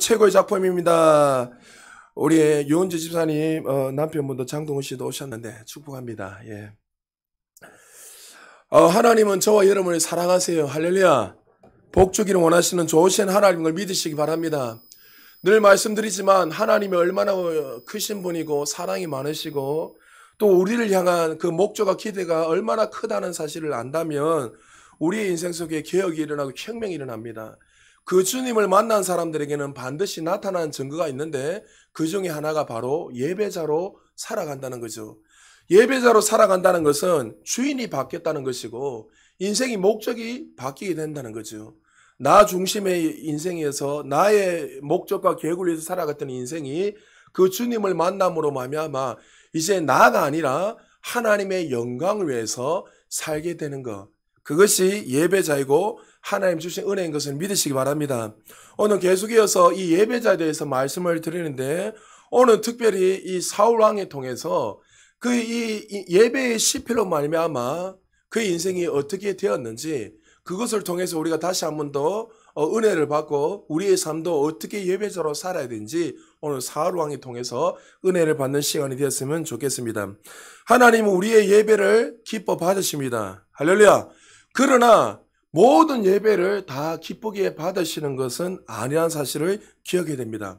최고의 작품입니다. 우리 유은지 집사님 남편분도 장동훈 씨도 오셨는데 축복합니다. 예. 하나님은 저와 여러분을 사랑하세요. 할렐루야. 복 주기를 원하시는 좋으신 하나님을 믿으시기 바랍니다. 늘 말씀드리지만 하나님이 얼마나 크신 분이고 사랑이 많으시고 또 우리를 향한 그 목적과 기대가 얼마나 크다는 사실을 안다면 우리의 인생 속에 개혁이 일어나고 혁명이 일어납니다. 그 주님을 만난 사람들에게는 반드시 나타나는 증거가 있는데 그 중에 하나가 바로 예배자로 살아간다는 거죠. 예배자로 살아간다는 것은 주인이 바뀌었다는 것이고 인생의 목적이 바뀌게 된다는 거죠. 나 중심의 인생에서 나의 목적과 계획을 위해서 살아갔던 인생이 그 주님을 만남으로 말미암아 이제 나가 아니라 하나님의 영광을 위해서 살게 되는 것. 그것이 예배자이고 하나님 주신 은혜인 것을 믿으시기 바랍니다. 오늘 계속이어서 이 예배자에 대해서 말씀을 드리는데 오늘 특별히 이 사울 왕을 통해서 그 이 예배의 시편으로 말미암아 그 인생이 어떻게 되었는지 그것을 통해서 우리가 다시 한 번 더 은혜를 받고 우리의 삶도 어떻게 예배자로 살아야 되는지 오늘 사울 왕을 통해서 은혜를 받는 시간이 되었으면 좋겠습니다. 하나님은 우리의 예배를 기뻐 받으십니다. 할렐루야. 그러나 모든 예배를 다 기쁘게 받으시는 것은 아니라는 사실을 기억해야 됩니다.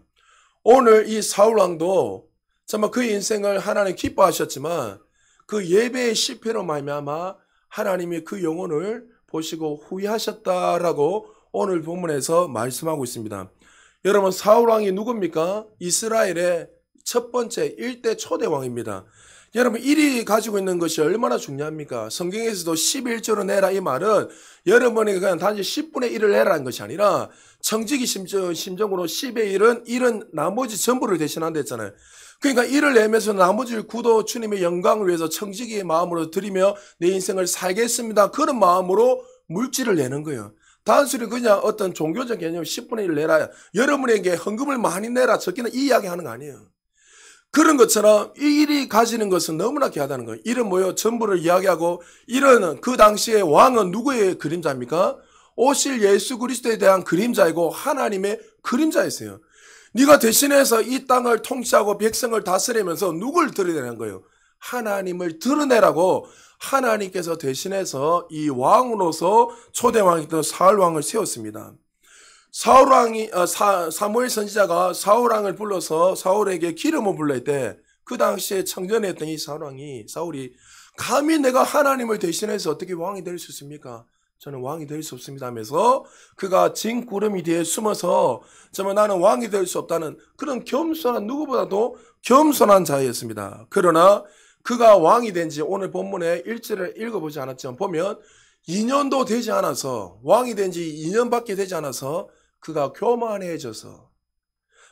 오늘 이 사울 왕도 정말 그 인생을 하나님 기뻐하셨지만 그 예배의 실패로 말미암아 하나님이 그 영혼을 보시고 후회하셨다라고 오늘 본문에서 말씀하고 있습니다. 여러분 사울 왕이 누굽니까? 이스라엘의 첫 번째 1대 초대 왕입니다. 여러분 일이 가지고 있는 것이 얼마나 중요합니까? 성경에서도 11조로 내라 이 말은 여러분이 그냥 단지 10분의 1을 내라는 것이 아니라 청지기 심정으로 10의 1은 나머지 전부를 대신한다 했잖아요. 그러니까 1을 내면서 나머지를 구도 주님의 영광을 위해서 청지기의 마음으로 드리며 내 인생을 살겠습니다. 그런 마음으로 물질을 내는 거예요. 단순히 그냥 어떤 종교적 개념 10분의 1 내라. 여러분에게 헌금을 많이 내라. 적기는 이 이야기 하는 거 아니에요. 그런 것처럼 이 일이 가지는 것은 너무나 귀하다는 거예요. 일은 뭐예요? 전부를 이야기하고 일은 그 당시에 왕은 누구의 그림자입니까? 오실 예수 그리스도에 대한 그림자이고 하나님의 그림자였어요. 네가 대신해서 이 땅을 통치하고 백성을 다스리면서 누굴 드러내는 거예요? 하나님을 드러내라고 하나님께서 대신해서 이 왕으로서 초대왕이던 사울왕을 세웠습니다. 사울왕이 사무엘 선지자가 사울왕을 불러서 사울에게 기름을 불릴 때 그 당시에 청전했던 이 사울이 감히 내가 하나님을 대신해서 어떻게 왕이 될 수 있습니까? 저는 왕이 될 수 없습니다 하면서 그가 진 구름 뒤에 숨어서 정말 나는 왕이 될 수 없다는 그런 겸손한 누구보다도 겸손한 자였습니다. 그러나 그가 왕이 된 지 오늘 본문의 1절을 읽어보지 않았지만 보면 2년도 되지 않아서 왕이 된 지 2년밖에 되지 않아서 그가 교만해져서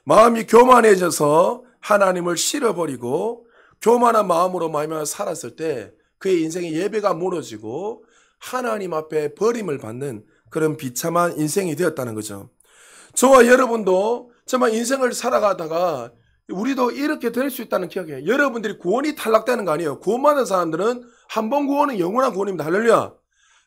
마음이 교만해져서 하나님을 싫어버리고 교만한 마음으로 말미암아 살았을 때 그의 인생의 예배가 무너지고 하나님 앞에 버림을 받는 그런 비참한 인생이 되었다는 거죠. 저와 여러분도 정말 인생을 살아가다가 우리도 이렇게 될 수 있다는 기억이에요. 여러분들이 구원이 탈락되는 거 아니에요. 구원받은 사람들은 한 번 구원은 영원한 구원입니다. 할렐루야.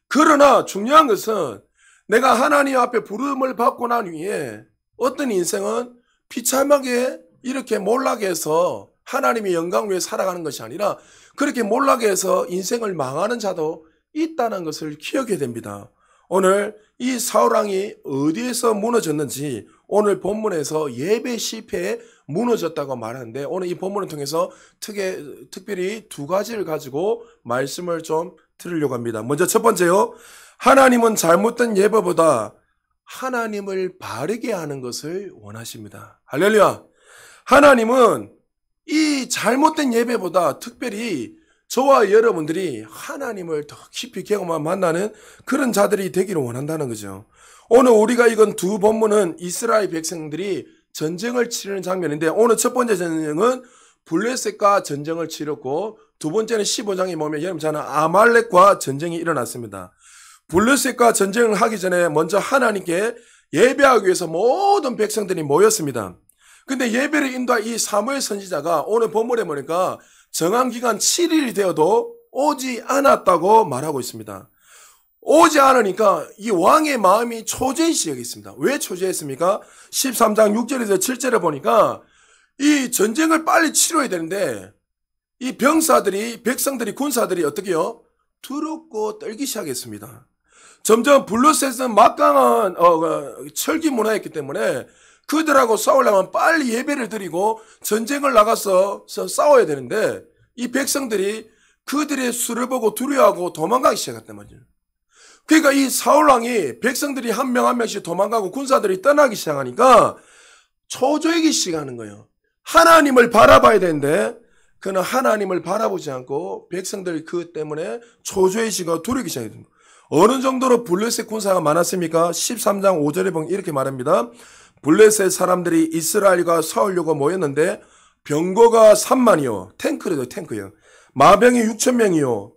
그러나 중요한 것은 내가 하나님 앞에 부름을 받고 난 후에 어떤 인생은 비참하게 이렇게 몰락해 해서 하나님의 영광 위에 살아가는 것이 아니라 그렇게 몰락해 해서 인생을 망하는 자도 있다는 것을 기억해야 됩니다. 오늘 이 사울왕이 어디에서 무너졌는지 오늘 본문에서 예배 실패에 무너졌다고 말하는데 오늘 이 본문을 통해서 특별히 두 가지를 가지고 말씀을 좀 드리려고 합니다. 먼저 첫 번째요. 하나님은 잘못된 예배보다 하나님을 바르게 하는 것을 원하십니다. 할렐루야. 하나님은 이 잘못된 예배보다 특별히 저와 여러분들이 하나님을 더 깊이 경험하고 만나는 그런 자들이 되기를 원한다는 거죠. 오늘 우리가 읽은 두 본문은 이스라엘 백성들이 전쟁을 치르는 장면인데 오늘 첫 번째 전쟁은 블레셋과 전쟁을 치렀고 두 번째는 15장에 보면 여러분 저는 아말렉과 전쟁이 일어났습니다. 블레셋과 전쟁을 하기 전에 먼저 하나님께 예배하기 위해서 모든 백성들이 모였습니다. 근데 예배를 인도할 이 사무엘 선지자가 오늘 본문에 보니까 정한 기간 7일이 되어도 오지 않았다고 말하고 있습니다. 오지 않으니까 이 왕의 마음이 초조해지기 시작했습니다. 왜 초조했습니까? 13장 6절에서 7절에 보니까 이 전쟁을 빨리 치러야 되는데 이 병사들이, 백성들이, 군사들이 어떻게요? 두렵고 떨기 시작했습니다. 점점 블레셋은 막강한 철기 문화였기 때문에 그들하고 싸우려면 빨리 예배를 드리고 전쟁을 나가서 싸워야 되는데 이 백성들이 그들의 수를 보고 두려워하고 도망가기 시작했단 말이에요. 그러니까 이 사울왕이 백성들이 한 명 한 명씩 도망가고 군사들이 떠나기 시작하니까 초조해지기 시작하는 거예요. 하나님을 바라봐야 되는데 그는 하나님을 바라보지 않고 백성들 그 때문에 초조해지고 두려기 시작합니다. 어느 정도로 블레셋 군사가 많았습니까? 13장 5절에 보면 이렇게 말합니다. 블레셋 사람들이 이스라엘과 싸우려고 모였는데 병거가 3만이요. 탱크래도 탱크요. 마병이 6,000명이요.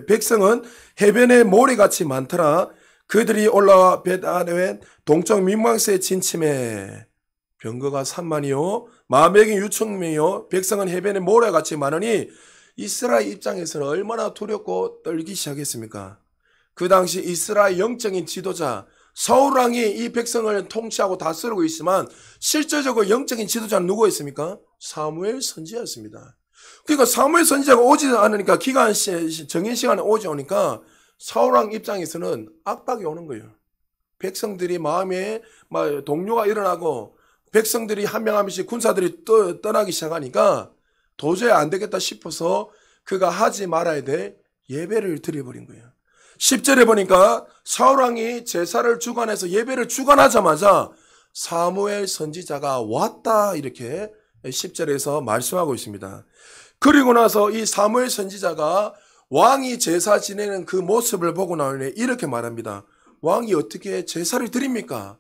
백성은 해변에 모래같이 많더라. 그들이 올라와 벳아웬 동쪽 민방새에 진침해. 병거가 3만이요. 마병이 6,000명이요. 백성은 해변에 모래같이 많으니 이스라엘 입장에서는 얼마나 두렵고 떨기 시작했습니까? 그 당시 이스라엘 영적인 지도자 사울왕이 이 백성을 통치하고 다스리고 있지만 실제적으로 영적인 지도자는 누구였습니까? 사무엘 선지자였습니다. 그러니까 사무엘 선지자가 오지 않으니까 정인 시간에 오니까 사울왕 입장에서는 압박이 오는 거예요. 백성들이 마음에 동요가 일어나고 백성들이 한 명 한 명씩 군사들이 떠나기 시작하니까 도저히 안 되겠다 싶어서 그가 하지 말아야 될 예배를 드려버린 거예요. 10절에 보니까 사울왕이 제사를 주관해서 예배를 주관하자마자 사무엘 선지자가 왔다 이렇게 10절에서 말씀하고 있습니다. 그리고 나서 이 사무엘 선지자가 왕이 제사 지내는 그 모습을 보고 나오니 이렇게 말합니다. 왕이 어떻게 제사를 드립니까?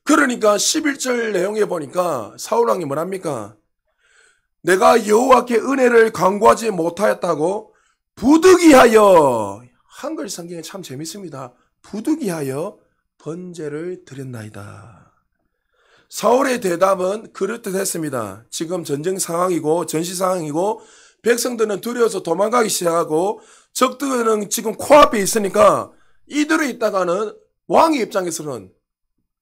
그러니까 11절 내용에 보니까 사울왕이 뭐랍니까? 내가 여호와께 은혜를 간구하지 못하였다고 부득이하여, 한글 성경에 참 재밌습니다. 부득이하여 번제를 드렸나이다. 사울의 대답은 그럴듯했습니다. 지금 전쟁 상황이고 전시 상황이고 백성들은 두려워서 도망가기 시작하고 적들은 지금 코앞에 있으니까 이들이 있다가는 왕의 입장에서는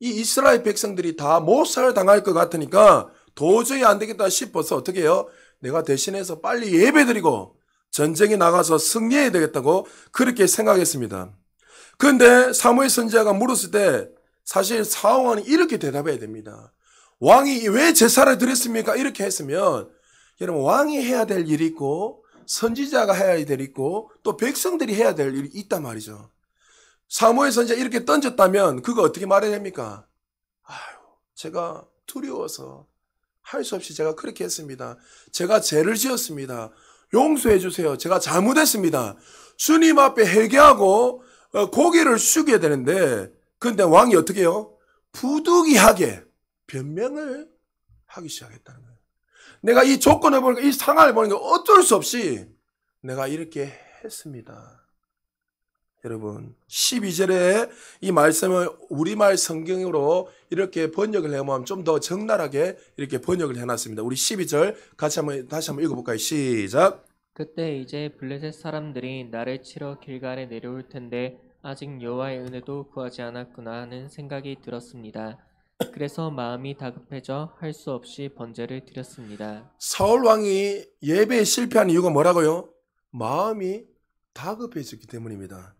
이 이스라엘 백성들이 다 몰살당할 것 같으니까 도저히 안 되겠다 싶어서 어떻게 해요? 내가 대신해서 빨리 예배드리고 전쟁에 나가서 승리해야 되겠다고 그렇게 생각했습니다. 그런데 사무엘 선지자가 물었을 때 사실 사울왕은 이렇게 대답해야 됩니다. 왕이 왜 제사를 드렸습니까? 이렇게 했으면 여러분 왕이 해야 될 일이 있고 선지자가 해야 될 일이 있고 또 백성들이 해야 될 일이 있단 말이죠. 사무엘 선지자 이렇게 던졌다면 그거 어떻게 말해야 됩니까? 제가 두려워서 할 수 없이 제가 그렇게 했습니다. 제가 죄를 지었습니다. 용서해 주세요. 제가 잘못했습니다. 주님 앞에 회개하고 고개를 숙여야 되는데 근데 왕이 어떻게 해요? 부득이하게 변명을 하기 시작했다는 거예요. 내가 이 조건을 보니까 이 상황을 보니까 어쩔 수 없이 내가 이렇게 했습니다. 여러분 12절에 이 말씀을 우리말 성경으로 이렇게 번역을 해보면 좀 더 적나라하게 이렇게 번역을 해놨습니다. 우리 12절 다시 한번 읽어볼까요? 시작. 그때 이제 블레셋 사람들이 나를 치러 길갈에 내려올 텐데 아직 여호와의 은혜도 구하지 않았구나 하는 생각이 들었습니다. 그래서 마음이 다급해져 할 수 없이 번제를 드렸습니다. 사울 왕이 예배에 실패한 이유가 뭐라고요? 마음이 다급해졌기 때문입니다.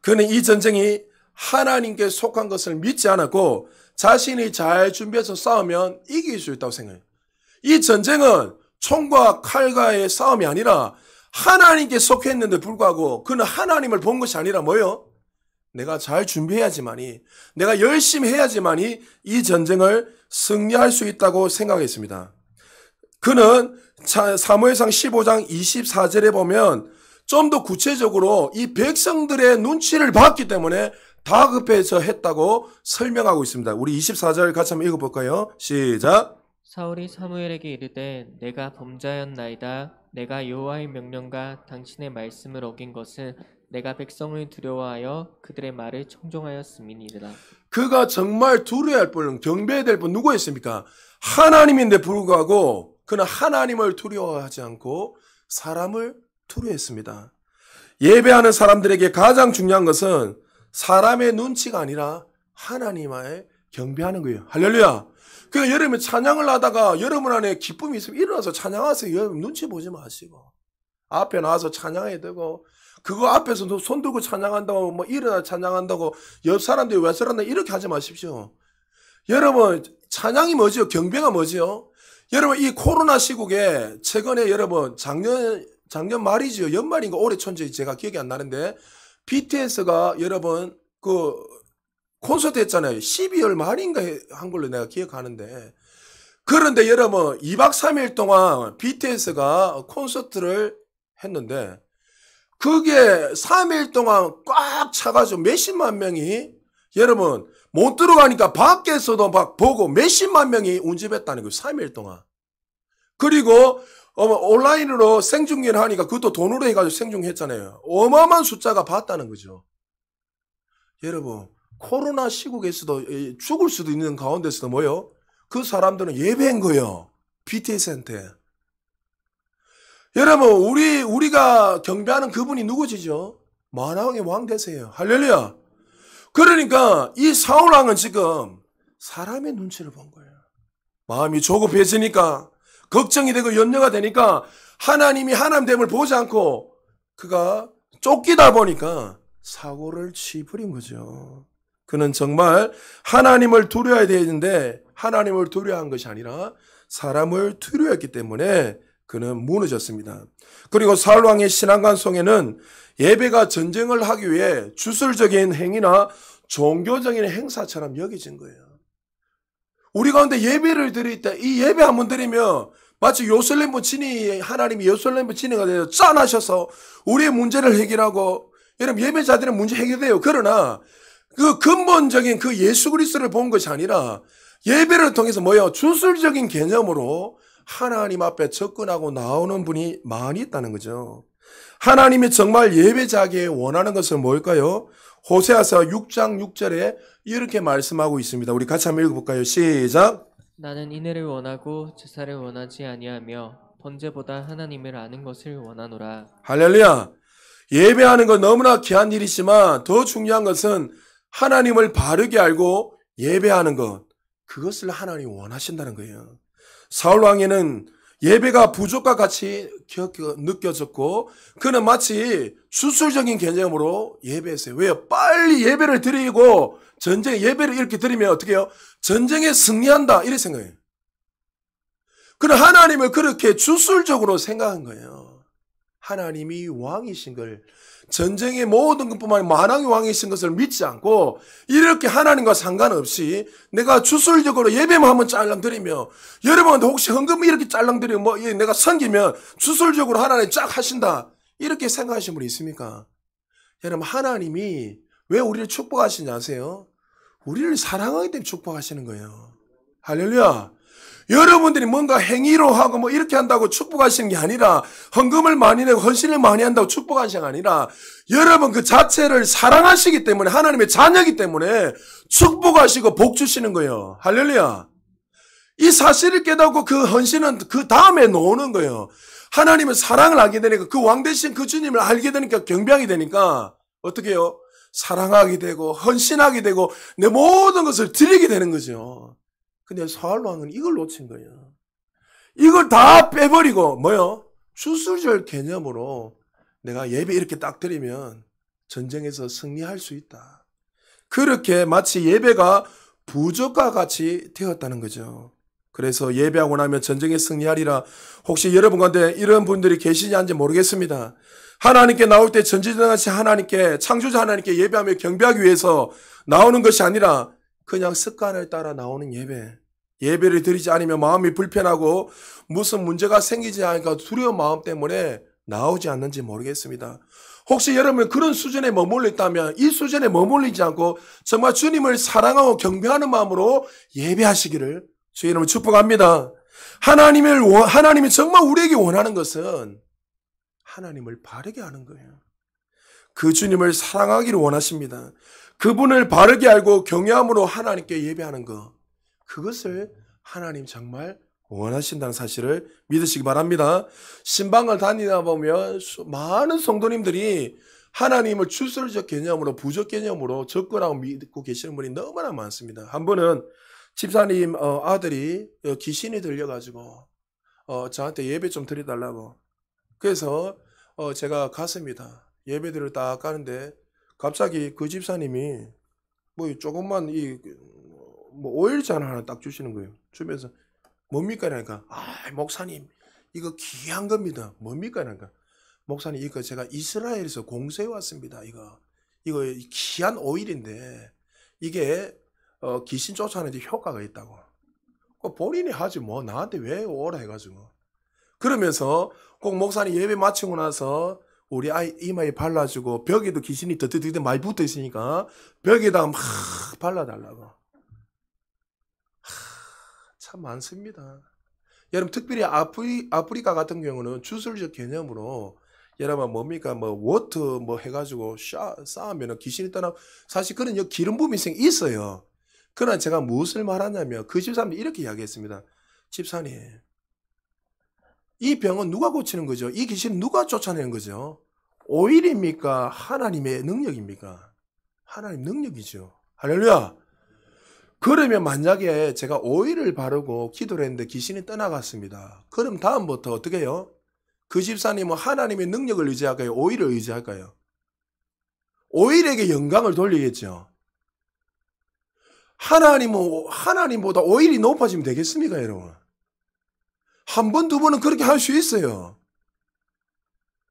그는 이 전쟁이 하나님께 속한 것을 믿지 않았고 자신이 잘 준비해서 싸우면 이길 수 있다고 생각해요. 이 전쟁은 총과 칼과의 싸움이 아니라 하나님께 속했는데 불구하고 그는 하나님을 본 것이 아니라 뭐예요? 내가 잘 준비해야지만이, 내가 열심히 해야지만이 이 전쟁을 승리할 수 있다고 생각했습니다. 그는 사무엘상 15장 24절에 보면 좀 더 구체적으로 이 백성들의 눈치를 봤기 때문에 다급해서 했다고 설명하고 있습니다. 우리 24절 같이 한번 읽어볼까요? 시작. 사울이 사무엘에게 이르되 내가 범죄하였나이다. 내가 여호와의 명령과 당신의 말씀을 어긴 것은 내가 백성을 두려워하여 그들의 말을 청종하였음이니라. 그가 정말 두려워할 분, 경배해야 될 분 누구였습니까? 하나님인데 불구하고 그는 하나님을 두려워하지 않고 사람을 두려워했습니다. 예배하는 사람들에게 가장 중요한 것은 사람의 눈치가 아니라 하나님의 경배하는 거예요. 할렐루야. 그러니까 여러분 찬양을 하다가 여러분 안에 기쁨이 있으면 일어나서 찬양하세요. 여러분 눈치 보지 마시고. 앞에 나와서 찬양해야 되고, 그거 앞에서 손 들고 찬양한다고, 뭐 일어나 찬양한다고, 옆 사람들이 왜 저런다 이렇게 하지 마십시오. 여러분, 찬양이 뭐지요? 경배가 뭐지요? 여러분, 이 코로나 시국에 최근에 여러분, 작년 말이지요. 연말인가 올해 천지 제가 기억이 안 나는데, BTS가 여러분, 콘서트 했잖아요. 12월 말인가 한 걸로 내가 기억하는데. 그런데 여러분, 2박 3일 동안 BTS가 콘서트를 했는데, 그게 3일 동안 꽉 차가지고 몇십만 명이, 여러분, 못 들어가니까 밖에서도 막 보고 몇십만 명이 운집했다는 거예요. 3일 동안. 그리고 온라인으로 생중계를 하니까 그것도 돈으로 해가지고 생중했잖아요. 어마어마한 숫자가 봤다는 거죠. 여러분, 코로나 시국에서도 죽을 수도 있는 가운데서도 뭐요? 그 사람들은 예배한 거예요. BTS한테. 여러분, 우리가 경배하는 그분이 누구시죠? 만왕의 왕 되세요. 할렐루야. 그러니까 이 사울왕은 지금 사람의 눈치를 본 거예요. 마음이 조급해지니까, 걱정이 되고 염려가 되니까 하나님이 하나됨을 보지 않고 그가 쫓기다 보니까 사고를 치부린 거죠. 그는 정말 하나님을 두려워야 되는데 하나님을 두려워한 것이 아니라 사람을 두려워했기 때문에 그는 무너졌습니다. 그리고 사울왕의 신앙관성에는 예배가 전쟁을 하기 위해 주술적인 행위나 종교적인 행사처럼 여겨진 거예요. 우리 가운데 예배를 드릴 때 이 예배 한번 드리면 마치 예루살렘 진이, 하나님이 예루살렘 진이가 되어 짠하셔서 우리의 문제를 해결하고, 여러분 예배자들의 문제 해결돼요. 그러나 그 근본적인 그 예수 그리스도를 본 것이 아니라 예배를 통해서 뭐예요? 주술적인 개념으로 하나님 앞에 접근하고 나오는 분이 많이 있다는 거죠. 하나님이 정말 예배자에게 원하는 것은 뭘까요? 호세아서 6장 6절에 이렇게 말씀하고 있습니다. 우리 같이 한번 읽어볼까요? 시작. 나는 인애를 원하고 제사를 원하지 아니하며 번제보다 하나님을 아는 것을 원하노라. 할렐루야. 예배하는 건 너무나 귀한 일이지만 더 중요한 것은 하나님을 바르게 알고 예배하는 것, 그것을 하나님이 원하신다는 거예요. 사울왕에는 예배가 부족과 같이 느껴졌고, 그는 마치 수술적인 개념으로 예배했어요. 왜요? 빨리 예배를 드리고 예배를 이렇게 드리면 어떻게 해요? 전쟁에 승리한다 이렇게 생각해요. 그는 하나님을 그렇게 주술적으로 생각한 거예요. 하나님이 왕이신 걸, 전쟁의 모든 것뿐만 아니라 만왕의 왕이신 것을 믿지 않고 이렇게 하나님과 상관없이 내가 주술적으로 예배만 한번 짤랑드리며, 여러분도 혹시 헌금 이렇게 짤랑드리면 뭐 내가 섬기면 주술적으로 하나님 쫙 하신다 이렇게 생각하시는 분이 있습니까? 여러분, 하나님이 왜 우리를 축복하시는지 아세요? 우리를 사랑하기 때문에 축복하시는 거예요. 할렐루야. 여러분들이 뭔가 행위로 하고 뭐 이렇게 한다고 축복하시는 게 아니라, 헌금을 많이 내고 헌신을 많이 한다고 축복하시는 게 아니라, 여러분 그 자체를 사랑하시기 때문에, 하나님의 자녀이기 때문에 축복하시고 복 주시는 거예요. 할렐루야. 이 사실을 깨닫고 그 헌신은 그 다음에 놓는 거예요. 하나님은 사랑을 알게 되니까, 그 왕 대신 그 주님을 알게 되니까, 경배하게 되니까 어떻게 해요? 사랑하게 되고 헌신하게 되고 내 모든 것을 드리게 되는 거죠. 근데 사울왕은 이걸 놓친 거예요. 이걸 다 빼버리고 뭐요? 주술적 개념으로 내가 예배 이렇게 딱 드리면 전쟁에서 승리할 수 있다. 그렇게 마치 예배가 부족과 같이 되었다는 거죠. 그래서 예배하고 나면 전쟁에 승리하리라. 혹시 여러분 가운데 이런 분들이 계시는지 모르겠습니다. 하나님께 나올 때 전지전능하신 하나님께, 창조자 하나님께 예배하며 경배하기 위해서 나오는 것이 아니라 그냥 습관을 따라 나오는 예배. 예배를 드리지 않으면 마음이 불편하고 무슨 문제가 생기지 않을까 두려운 마음 때문에 나오지 않는지 모르겠습니다. 혹시 여러분 그런 수준에 머물러 있다면 이 수준에 머물리지 않고 정말 주님을 사랑하고 경배하는 마음으로 예배하시기를 주의 이름으로 축복합니다. 하나님이 정말 우리에게 원하는 것은 하나님을 바르게 하는 거예요. 그 주님을 사랑하기를 원하십니다. 그분을 바르게 알고 경외함으로 하나님께 예배하는 것, 그것을 하나님 정말 원하신다는 사실을 믿으시기 바랍니다. 신방을 다니다 보면 많은 성도님들이 하나님을 추설적 개념으로 부적 개념으로 접근하고 믿고 계시는 분이 너무나 많습니다. 한 번은 집사님 아들이 귀신이 들려가지고 저한테 예배 좀 드려달라고. 그래서 제가 갔습니다. 예배들을 딱 가는데 갑자기 그 집사님이 뭐 조금만 뭐 오일잔 하나 딱 주시는 거예요. 주면서 뭡니까? 그러니까 목사님 이거 귀한 겁니다. 뭡니까? 그러니까 목사님 이거 제가 이스라엘에서 공수해 왔습니다. 이거 귀한 오일인데 이게 귀신 쫓아내는 데 효과가 있다고. 본인이 하지 뭐 나한테 왜 오라 해가지고. 그러면서 꼭 목사님 예배 마치고 나서 우리 아이 이마에 발라주고 벽에도 귀신이 드드드 많이 붙어 있으니까 벽에다가 막 발라달라고. 참 많습니다. 여러분 특별히 아프리카 같은 경우는 주술적 개념으로 여러분 뭡니까 뭐 워터 뭐 해가지고 쌓으면 귀신이 떠나. 사실 그런 기름 부음이 있어요. 그러나 제가 무엇을 말하냐면 그 집사람이 이렇게 이야기했습니다. 집사님 이 병은 누가 고치는 거죠? 이 귀신은 누가 쫓아내는 거죠? 오일입니까? 하나님의 능력입니까? 하나님 능력이죠. 할렐루야. 그러면 만약에 제가 오일을 바르고 기도를 했는데 귀신이 떠나갔습니다. 그럼 다음부터 어떻게 해요? 그 집사님은 하나님의 능력을 의지할까요? 오일을 의지할까요? 오일에게 영광을 돌리겠죠. 하나님보다 오일이 높아지면 되겠습니까, 여러분? 한 번, 두 번은 그렇게 할 수 있어요.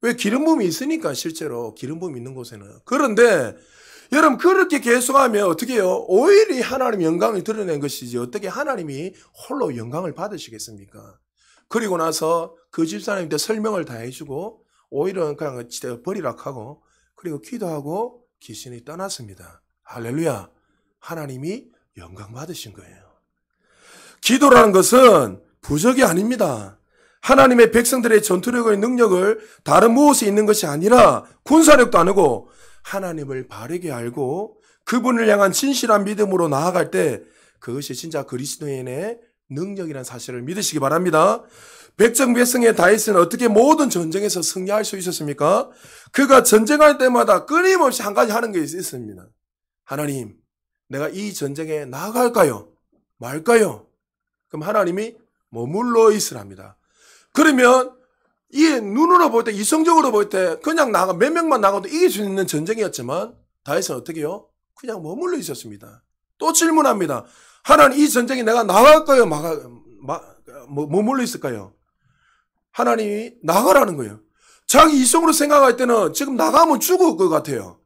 왜? 기름 부음이 있으니까, 실제로. 기름 부음이 있는 곳에는. 그런데, 여러분, 그렇게 계속하면 어떻게 해요? 오일이 하나님 영광을 드러낸 것이지, 어떻게 하나님이 홀로 영광을 받으시겠습니까? 그리고 나서 그 집사님한테 설명을 다 해주고, 오일은 그냥 버리라 하고, 그리고 기도하고, 귀신이 떠났습니다. 할렐루야. 하나님이 영광 받으신 거예요. 기도라는 것은 부적이 아닙니다. 하나님의 백성들의 전투력의 능력을 다른 무엇에 있는 것이 아니라 군사력도 아니고 하나님을 바르게 알고 그분을 향한 진실한 믿음으로 나아갈 때 그것이 진짜 그리스도인의 능력이라는 사실을 믿으시기 바랍니다. 백성의 다윗은 어떻게 모든 전쟁에서 승리할 수 있었습니까? 그가 전쟁할 때마다 끊임없이 한 가지 하는 게 있습니다. 하나님, 내가 이 전쟁에 나아갈까요? 말까요? 그럼 하나님이 머물러 있으랍니다. 그러면 이 눈으로 볼 때, 이성적으로 볼 때 그냥 몇 명만 나가도 이길 수 있는 전쟁이었지만 다윗은 어떻게 해요? 그냥 머물러 있었습니다. 또 질문합니다. 하나님, 이 전쟁에 내가 나갈까요? 머물러 있을까요? 하나님이 나가라는 거예요. 자기 이성으로 생각할 때는 지금 나가면 죽을 것 같아요.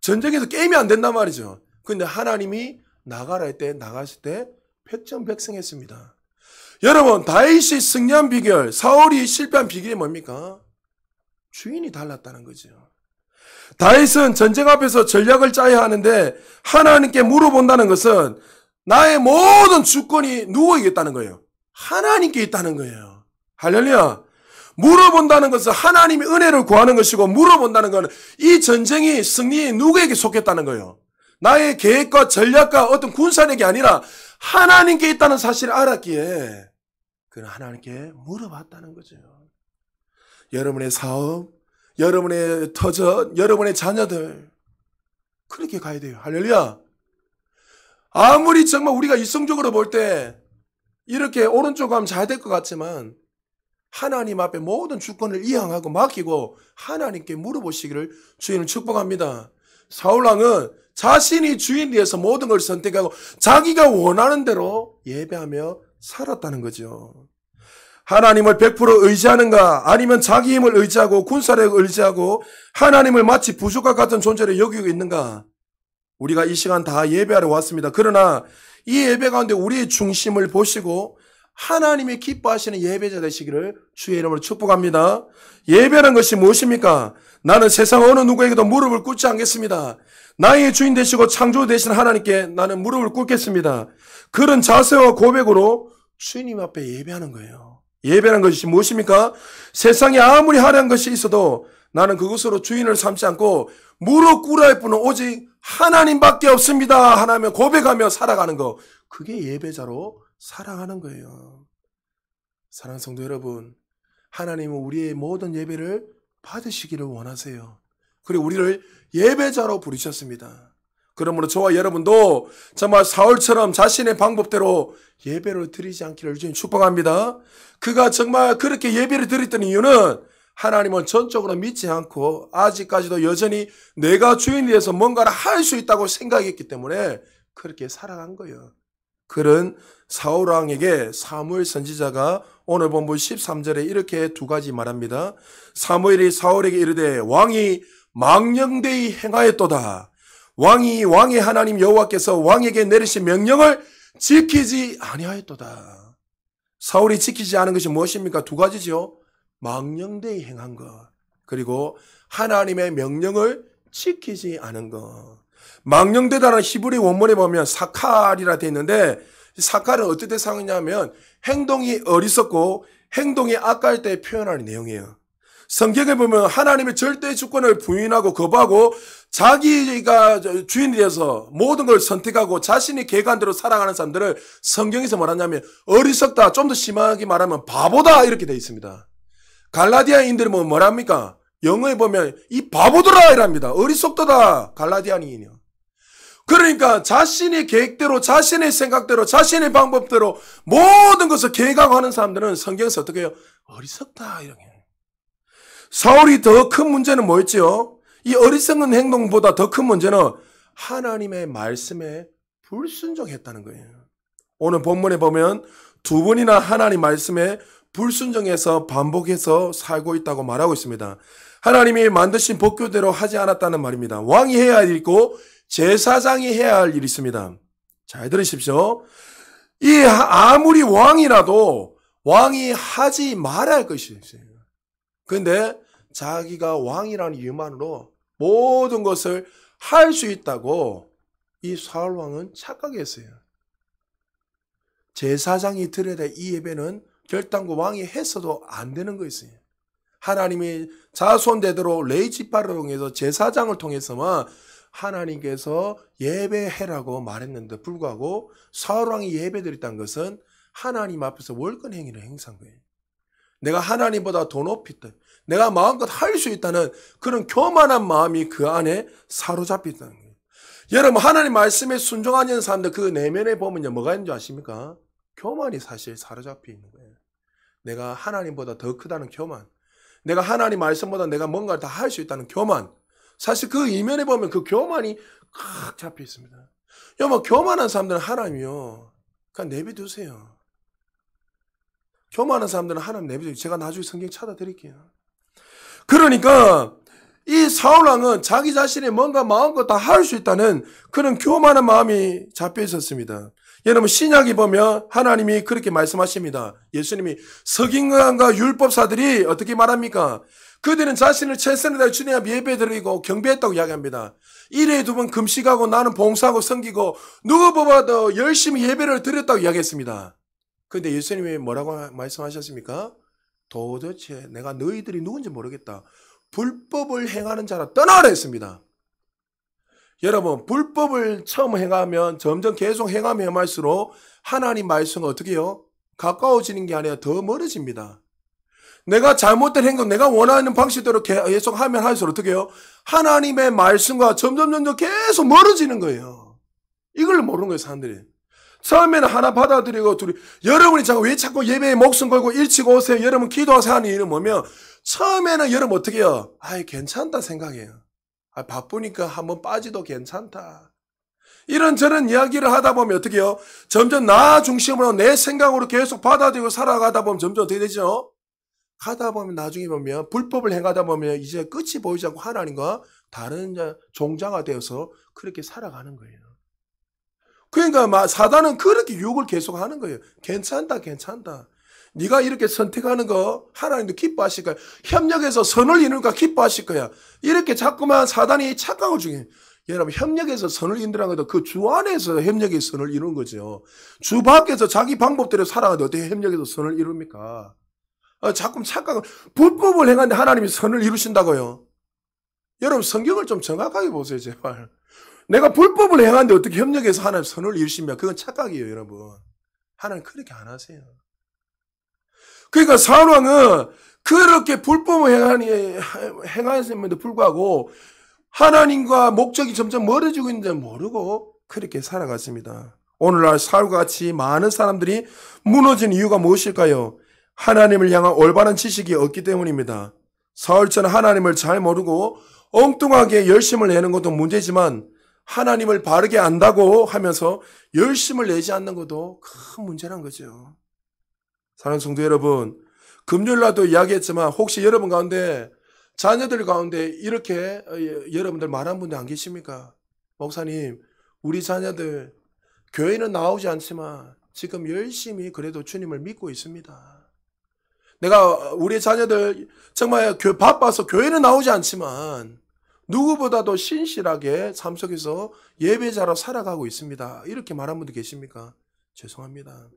전쟁에서 게임이 안 된단 말이죠. 근데 하나님이 나가라 할 때 나갔을 때 백전백승했습니다. 여러분, 다윗이 승리한 비결, 사울이 실패한 비결이 뭡니까? 주인이 달랐다는 거죠. 다윗은 전쟁 앞에서 전략을 짜야 하는데 하나님께 물어본다는 것은 나의 모든 주권이 누구에게 있다는 거예요? 하나님께 있다는 거예요. 할렐루야. 물어본다는 것은 하나님의 은혜를 구하는 것이고, 물어본다는 것은 이 전쟁이 승리에 누구에게 속했다는 거예요? 나의 계획과 전략과 어떤 군사력이 아니라 하나님께 있다는 사실을 알았기에 그는 하나님께 물어봤다는 거죠. 여러분의 사업, 여러분의 터전, 여러분의 자녀들 그렇게 가야 돼요. 할렐루야. 아무리 정말 우리가 이성적으로 볼 때 이렇게 오른쪽 가면 잘 될 것 같지만 하나님 앞에 모든 주권을 이양하고 맡기고 하나님께 물어보시기를 주인은 축복합니다. 사울왕은 자신이 주인 위해서 모든 걸 선택하고 자기가 원하는 대로 예배하며 살았다는 거죠. 하나님을 100% 의지하는가, 아니면 자기 힘을 의지하고 군사력을 의지하고 하나님을 마치 부족과 같은 존재로 여기고 있는가? 우리가 이 시간 다 예배하러 왔습니다. 그러나 이 예배 가운데 우리의 중심을 보시고 하나님이 기뻐하시는 예배자 되시기를 주의 이름으로 축복합니다. 예배라는 것이 무엇입니까? 나는 세상 어느 누구에게도 무릎을 꿇지 않겠습니다. 나의 주인 되시고 창조 되신 하나님께 나는 무릎을 꿇겠습니다. 그런 자세와 고백으로 주님 앞에 예배하는 거예요. 예배라는 것이 무엇입니까? 세상에 아무리 화려한 것이 있어도 나는 그것으로 주인을 삼지 않고 무릎 꿇어야 할 분은 오직 하나님밖에 없습니다. 하나님 고백하며 살아가는 거. 그게 예배자로 살아가는 거예요. 사랑하는 성도 여러분, 하나님은 우리의 모든 예배를 받으시기를 원하세요. 그리고 우리를 예배자로 부르셨습니다. 그러므로 저와 여러분도 정말 사울처럼 자신의 방법대로 예배를 드리지 않기를 주님 축복합니다. 그가 정말 그렇게 예배를 드렸던 이유는 하나님은 전적으로 믿지 않고 아직까지도 여전히 내가 주인이 돼서 뭔가를 할 수 있다고 생각했기 때문에 그렇게 살아간 거예요. 그런 사울왕에게 사무엘 선지자가 오늘 본문 13절에 이렇게 두 가지 말합니다. 사무엘이 사울에게 이르되 왕이 망령되이 행하였도다. 왕의 하나님 여호와께서 왕에게 내리신 명령을 지키지 아니하였도다. 사울이 지키지 않은 것이 무엇입니까? 두 가지죠. 망령되이 행한 것, 그리고 하나님의 명령을 지키지 않은 것. 망령되다는 히브리 원문에 보면 사칼이라 되어 있는데, 사칼은 어떨 때 사용하냐면 행동이 어리석고 행동이 악할 때 표현하는 내용이에요. 성경에 보면 하나님의 절대 주권을 부인하고 거부하고 자기가 주인이 돼서 모든 걸 선택하고 자신이 계획한대로 살아가는 사람들을 성경에서 말하냐면 어리석다, 좀 더 심하게 말하면 바보다 이렇게 되어 있습니다. 갈라디아인들은 뭐랍니까? 영어에 보면 이 바보들아 이랍니다. 어리석도다 갈라디아인이요. 그러니까 자신의 계획대로, 자신의 생각대로, 자신의 방법대로 모든 것을 계획하고 하는 사람들은 성경에서 어떻게 해요? 어리석다 이렇게. 사울이 더 큰 문제는 뭐였지요? 이 어리석은 행동보다 더 큰 문제는 하나님의 말씀에 불순종했다는 거예요. 오늘 본문에 보면 두 번이나 하나님 말씀에 불순종해서 반복해서 살고 있다고 말하고 있습니다. 하나님이 만드신 법규대로 하지 않았다는 말입니다. 왕이 해야 할 일이 있고 제사장이 해야 할 일이 있습니다. 잘 들으십시오. 아무리 왕이라도 왕이 하지 말아야 할 것이 있어요. 그런데 자기가 왕이라는 이유만으로 모든 것을 할 수 있다고 이 사울 왕은 착각했어요. 제사장이 드려야 될 이 예배는 결단코 왕이 했어도 안 되는 거였어요. 하나님이 자손대대로 레위지파를 통해서 제사장을 통해서만 하나님께서 예배해라고 말했는데 불구하고 사울 왕이 예배드렸다는 것은 하나님 앞에서 월권 행위를 행사한 거예요. 내가 하나님보다 더 높이 있다, 내가 마음껏 할 수 있다는 그런 교만한 마음이 그 안에 사로잡혀 있다는 거예요. 여러분, 하나님 말씀에 순종하는 사람들 그 내면에 보면요, 뭐가 있는 줄 아십니까? 교만이 사실 사로잡혀 있는 거예요. 내가 하나님보다 더 크다는 교만, 내가 하나님 말씀보다 내가 뭔가를 다 할 수 있다는 교만, 사실 그 이면에 보면 그 교만이 꽉 잡혀 있습니다. 여러분, 교만한 사람들은 하나님이요, 그냥 내비두세요. 교만한 사람들은 하나님 내비두세요. 제가 나중에 성경 찾아드릴게요. 그러니까 이 사울왕은 자기 자신이 뭔가 마음껏 다 할 수 있다는 그런 교만한 마음이 잡혀 있었습니다. 여러분, 신약에 보면 하나님이 그렇게 말씀하십니다. 예수님이 서기관과 율법사들이 어떻게 말합니까? 그들은 자신을 최선을 다해 주님 앞에 예배드리고 경배했다고 이야기합니다. 일에 두 번 금식하고 나는 봉사하고 섬기고 누구보다도 열심히 예배를 드렸다고 이야기했습니다. 그런데 예수님이 뭐라고 말씀하셨습니까? 도대체 내가 너희들이 누군지 모르겠다. 불법을 행하는 자라 떠나라 했습니다. 여러분, 불법을 처음 행하면 점점 계속 행하면 행할수록 하나님 말씀은 어떻게 해요? 가까워지는 게 아니라 더 멀어집니다. 내가 잘못된 행동, 내가 원하는 방식대로 계속 하면 할수록 어떻게 해요? 하나님의 말씀과 점점 계속 멀어지는 거예요. 이걸 모르는 거예요, 사람들이. 처음에는 하나 받아들이고 둘이, 여러분이 왜 자꾸 예배에 목숨 걸고 일찍 오세요? 여러분 기도하세요 하는 일은 뭐면, 처음에는 여러분 어떻게 해요? 아이, 괜찮다 생각해요. 바쁘니까 한번 빠지도 괜찮다. 이런저런 이야기를 하다 보면 어떻게 해요? 점점 나 중심으로 내 생각으로 계속 받아들이고 살아가다 보면 점점 어떻게 되죠? 가다 보면 나중에 보면 불법을 행하다 보면 이제 끝이 보이지 않고 하나님과 다른 종자가 되어서 그렇게 살아가는 거예요. 그러니까 사단은 그렇게 유혹을 계속 하는 거예요. 괜찮다, 괜찮다. 네가 이렇게 선택하는 거 하나님도 기뻐하실 거야. 협력해서 선을 이루니까 기뻐하실 거야. 이렇게 자꾸만 사단이 착각을 중에, 여러분, 협력해서 선을 이루는 것도 그 주 안에서 협력해서 선을 이루는 거죠. 주 밖에서 자기 방법대로 살아가도 어떻게 협력해서 선을 이룹니까? 자꾸 착각을, 불법을 행하는데 하나님이 선을 이루신다고요. 여러분, 성경을 좀 정확하게 보세요, 제발. 내가 불법을 행하는데 어떻게 협력해서 하나님 선을 이루시면 그건 착각이에요, 여러분. 하나님 그렇게 안 하세요. 그러니까 사울왕은 그렇게 불법을 행하였음에도 불구하고 하나님과 목적이 점점 멀어지고 있는지 모르고 그렇게 살아갔습니다. 오늘날 사울과 같이 많은 사람들이 무너진 이유가 무엇일까요? 하나님을 향한 올바른 지식이 없기 때문입니다. 사울처럼 하나님을 잘 모르고 엉뚱하게 열심을 내는 것도 문제지만 하나님을 바르게 안다고 하면서 열심을 내지 않는 것도 큰 문제란 거죠. 사랑하는 성도 여러분, 금요일날도 이야기했지만 혹시 여러분 가운데 자녀들 가운데 이렇게 여러분들 말한 분들 안 계십니까? 목사님, 우리 자녀들 교회는 나오지 않지만 지금 열심히 그래도 주님을 믿고 있습니다. 내가 우리 자녀들 정말 바빠서 교회는 나오지 않지만 누구보다도 신실하게 삶 속에서 예배자로 살아가고 있습니다. 이렇게 말한 분들 계십니까? 죄송합니다.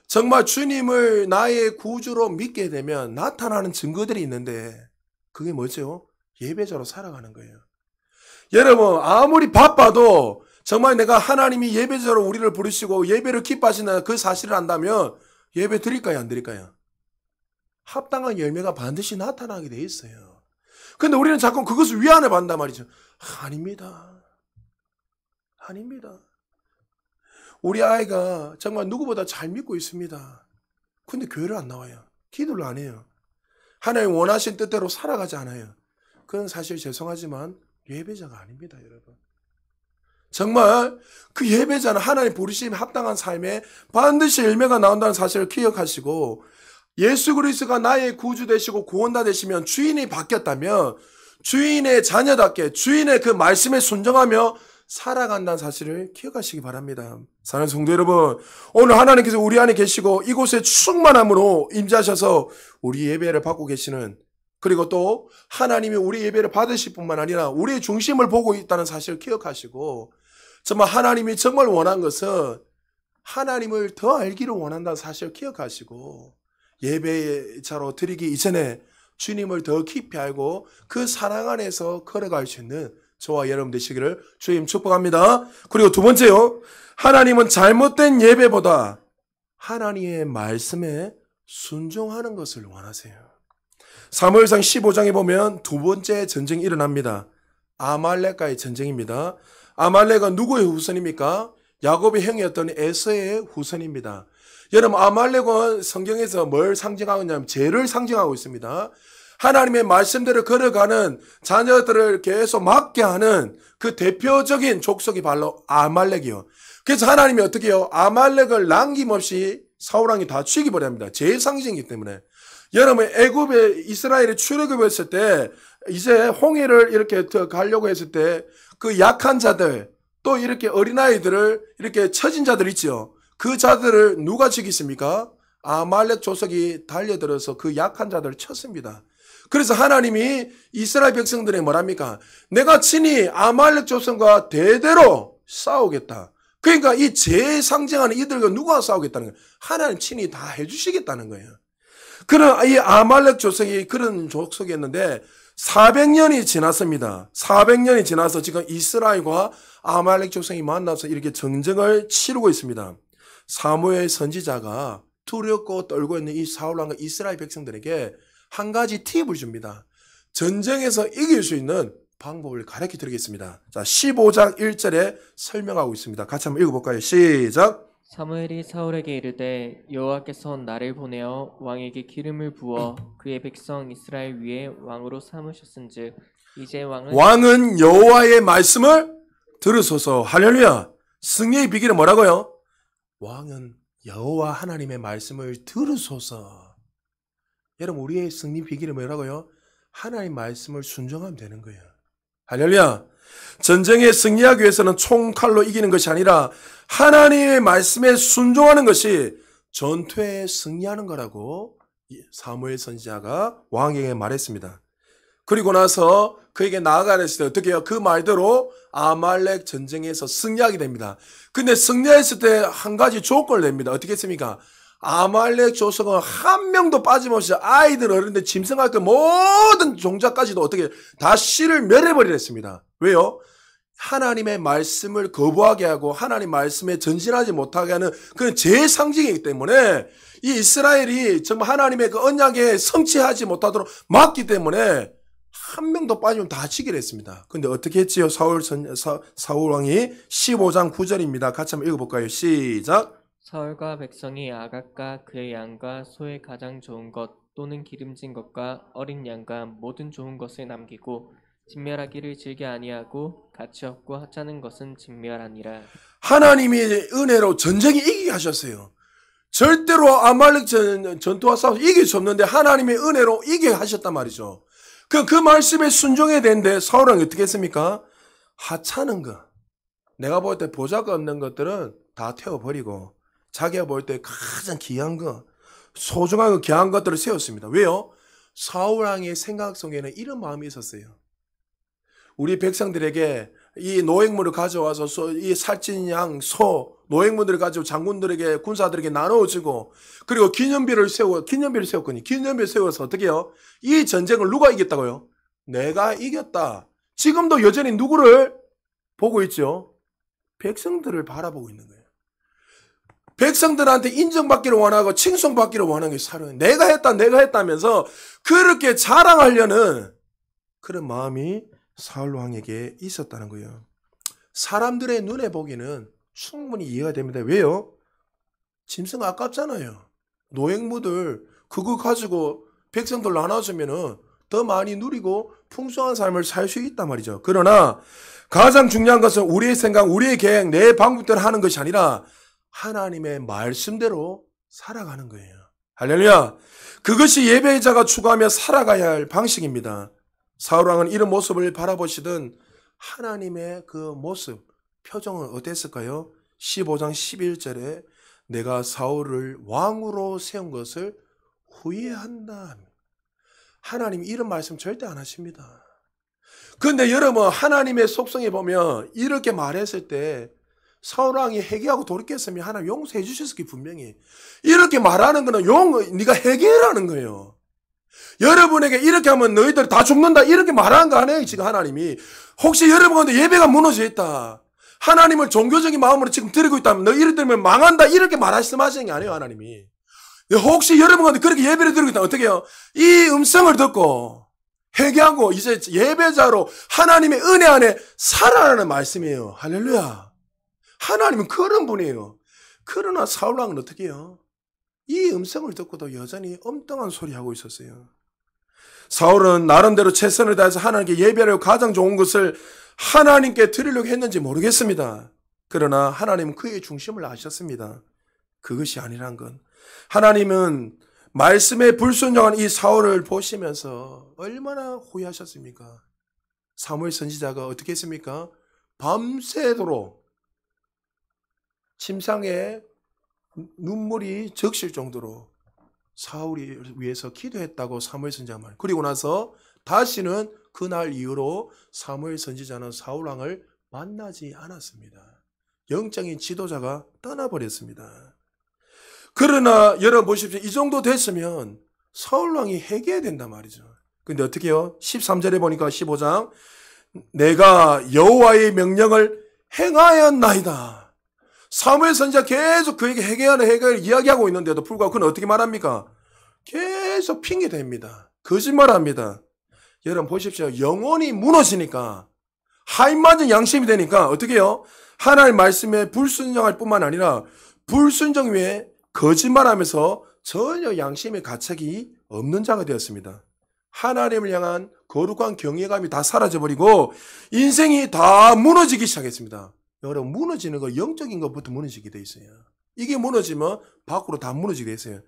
정말 주님을 나의 구주로 믿게 되면 나타나는 증거들이 있는데 그게 뭐죠? 예배자로 살아가는 거예요. 여러분, 아무리 바빠도 정말 내가 하나님이 예배자로 우리를 부르시고 예배를 기뻐하시는 그 사실을 안다면 예배 드릴까요? 안 드릴까요? 합당한 열매가 반드시 나타나게 돼 있어요. 근데 우리는 자꾸 그것을 위안을 받는단 말이죠. 아닙니다. 아닙니다. 우리 아이가 정말 누구보다 잘 믿고 있습니다. 근데 교회를 안 나와요. 기도를 안 해요. 하나님 원하신 뜻대로 살아가지 않아요. 그건 사실 죄송하지만 예배자가 아닙니다, 여러분. 정말 그 예배자는 하나님 부르심에 합당한 삶에 반드시 열매가 나온다는 사실을 기억하시고 예수 그리스도가 나의 구주 되시고 구원자 되시면 주인이 바뀌었다면 주인의 자녀답게 주인의 그 말씀에 순종하며 살아간다는 사실을 기억하시기 바랍니다. 사랑하는 성도 여러분, 오늘 하나님께서 우리 안에 계시고 이곳에 충만함으로 임재하셔서 우리 예배를 받고 계시는, 그리고 또 하나님이 우리 예배를 받으실 뿐만 아니라 우리의 중심을 보고 있다는 사실을 기억하시고 정말 하나님이 정말 원한 것은 하나님을 더 알기를 원한다는 사실을 기억하시고 예배자로 드리기 이전에 주님을 더 깊이 알고 그 사랑 안에서 걸어갈 수 있는 저와 여러분 되시기를 주님 축복합니다. 그리고 두 번째요, 하나님은 잘못된 예배보다 하나님의 말씀에 순종하는 것을 원하세요. 사무엘상 15장에 보면 두 번째 전쟁이 일어납니다. 아말렉과의 전쟁입니다. 아말렉은 누구의 후손입니까? 야곱의 형이었던 에서의 후손입니다. 여러분, 아말렉은 성경에서 뭘 상징하고 있냐면 죄를 상징하고 있습니다. 하나님의 말씀대로 걸어가는 자녀들을 계속 막게 하는 그 대표적인 족속이 바로 아말렉이요. 그래서 하나님이 어떻게 해요? 아말렉을 남김없이 사울왕이 다 죽여버려 합니다. 죄의 상징이기 때문에. 여러분, 애굽에 이스라엘이 출애굽했을 때 이제 홍해를 이렇게 가려고 했을 때 그 약한 자들, 또 이렇게 어린아이들을 이렇게 처진 자들 있죠. 그 자들을 누가 죽였습니까? 아말렉 족속이 달려들어서 그 약한 자들을 쳤습니다. 그래서 하나님이 이스라엘 백성들에게 뭐랍니까? 내가 친히 아말렉 족속과 대대로 싸우겠다. 그러니까 이 죄의 상징하는 이들과 누가 싸우겠다는 거예요? 하나님 친히 다 해주시겠다는 거예요. 그런 이 아말렉 족속이 그런 족속이었는데 400년이 지났습니다. 400년이 지나서 지금 이스라엘과 아말렉 족속이 만나서 이렇게 전쟁을 치르고 있습니다. 사무엘 선지자가 두렵고 떨고 있는 이 사울왕과 이스라엘 백성들에게 한 가지 팁을 줍니다. 전쟁에서 이길 수 있는 방법을 가르쳐 드리겠습니다. 자, 15장 1절에 설명하고 있습니다. 같이 한번 읽어볼까요? 시작. 사무엘이 사울에게 이르되 여호와께서 나를 보내어 왕에게 기름을 부어 그의 백성 이스라엘 위에 왕으로 삼으셨은즉 이제 왕은 여호와의 말씀을 들으소서. 할렐루야. 승리의 비결은 뭐라고요? 왕은 여호와 하나님의 말씀을 들으소서. 여러분, 우리의 승리 비결은 뭐라고요? 하나님 말씀을 순종하면 되는 거예요. 할렐루야. 전쟁에 승리하기 위해서는 총칼로 이기는 것이 아니라 하나님의 말씀에 순종하는 것이 전투에 승리하는 거라고 사무엘 선지자가 왕에게 말했습니다. 그리고 나서 그에게 나아가랬을 때 어떻게 해요? 그 말대로 아말렉 전쟁에서 승리하게 됩니다. 근데 승리했을 때 한 가지 조건을 냅니다. 어떻게 했습니까? 아말렉 족속은 한 명도 빠짐없이 아이들, 어른들, 짐승할 것 모든 종자까지도 어떻게 다 씨를 멸해버리랬습니다. 왜요? 하나님의 말씀을 거부하게 하고 하나님 말씀에 전진하지 못하게 하는 그런 제상징이기 때문에 이 이스라엘이 정말 하나님의 그 언약에 성취하지 못하도록 막기 때문에 한 명도 빠지면 다 치기로 했습니다. 근데 어떻게 했지요? 사울 왕이 15장 9절입니다. 같이 한번 읽어볼까요? 시작. 사울과 백성이 아각과 그의 양과 소의 가장 좋은 것 또는 기름진 것과 어린 양과 모든 좋은 것을 남기고 진멸하기를 즐겨 아니하고 가치 없고 하찮은 것은 진멸하니라. 하나님이 은혜로 전쟁이 이기게 하셨어요. 절대로 아말렉 전투와 싸워서 이길 수 없는데 하나님의 은혜로 이기게 하셨단 말이죠. 그 말씀에 순종해야 되는데 사울은 어떻게 했습니까? 하찮은 것, 내가 볼 때 보자가 없는 것들은 다 태워버리고 자기가 볼 때 가장 귀한 것, 소중한 것, 귀한 것들을 세웠습니다. 왜요? 사울 왕의 생각 속에는 이런 마음이 있었어요. 우리 백성들에게 이 노획물을 가져와서 이 살찐 양, 소, 노획물들을 가지고 장군들에게, 군사들에게 나눠주고, 그리고 기념비를 세웠거니, 기념비를 세워서 어떻게 해요? 이 전쟁을 누가 이겼다고요? 내가 이겼다. 지금도 여전히 누구를 보고 있죠? 백성들을 바라보고 있는 거예요. 백성들한테 인정받기를 원하고 칭송받기를 원하는 게 사람이에요. 내가 했다면서 그렇게 자랑하려는 그런 마음이 사울 왕에게 있었다는 거예요. 사람들의 눈에 보기는 충분히 이해가 됩니다. 왜요? 짐승 아깝잖아요. 노획무들 그거 가지고 백성들 나눠주면은 더 많이 누리고 풍성한 삶을 살 수 있단 말이죠. 그러나 가장 중요한 것은 우리의 생각, 우리의 계획, 내 방법대로 하는 것이 아니라 하나님의 말씀대로 살아가는 거예요. 할렐루야. 그것이 예배자가 추구하며 살아가야 할 방식입니다. 사울왕은 이런 모습을 바라보시던 하나님의 그 모습, 표정은 어땠을까요? 15장 11절에 내가 사울을 왕으로 세운 것을 후회한다. 하나님 이런 말씀 절대 안 하십니다. 그런데 여러분 하나님의 속성에 보면 이렇게 말했을 때 사울왕이 회개하고 돌이켰으면 하나님 용서해 주셨을 게 분명히. 이렇게 말하는 거는 네가 회개라는 거예요. 여러분에게 이렇게 하면 너희들 다 죽는다 이렇게 말하는 거 아니에요 지금 하나님이. 혹시 여러분한테 예배가 무너져 있다, 하나님을 종교적인 마음으로 지금 드리고 있다면 너 이럴 때면 망한다 이렇게 말씀하시는 게 아니에요 하나님이. 혹시 여러분한테 그렇게 예배를 드리고 있다면 어떻게 해요? 이 음성을 듣고 회개하고 이제 예배자로 하나님의 은혜 안에 살아라는 말씀이에요. 할렐루야. 하나님은 그런 분이에요. 그러나 사울왕은 어떻게 해요? 이 음성을 듣고도 여전히 엉뚱한 소리 하고 있었어요. 사울은 나름대로 최선을 다해서 하나님께 예배하려고 가장 좋은 것을 하나님께 드리려고 했는지 모르겠습니다. 그러나 하나님은 그의 중심을 아셨습니다. 그것이 아니란 건 하나님은 말씀에 불순종한 이 사울을 보시면서 얼마나 후회하셨습니까? 사무엘 선지자가 어떻게 했습니까? 밤새도록 침상에 눈물이 적실 정도로 사울이 위해서 기도했다고 사무엘 선지자가 말해요. 그리고 나서 다시는 그날 이후로 사무엘 선지자는 사울 왕을 만나지 않았습니다. 영적인 지도자가 떠나버렸습니다. 그러나 여러분 보십시오. 이 정도 됐으면 사울 왕이 회개해야 된단 말이죠. 근데 어떻게 해요? 13절에 보니까 15장 내가 여호와의 명령을 행하였나이다. 사무엘 선지자 계속 그에게 회개를 이야기하고 있는데도 불구하고 그는 어떻게 말합니까? 계속 핑계댑니다. 거짓말합니다. 여러분 보십시오. 영혼이 무너지니까 하인맞은 양심이 되니까 어떻게 해요? 하나님의 말씀에 불순종할 뿐만 아니라 불순종 위에 거짓말하면서 전혀 양심의 가책이 없는 자가 되었습니다. 하나님을 향한 거룩한 경외감이 다 사라져버리고 인생이 다 무너지기 시작했습니다. 여러분 무너지는 거 영적인 것부터 무너지게 돼 있어요. 이게 무너지면 밖으로 다 무너지게 돼 있어요.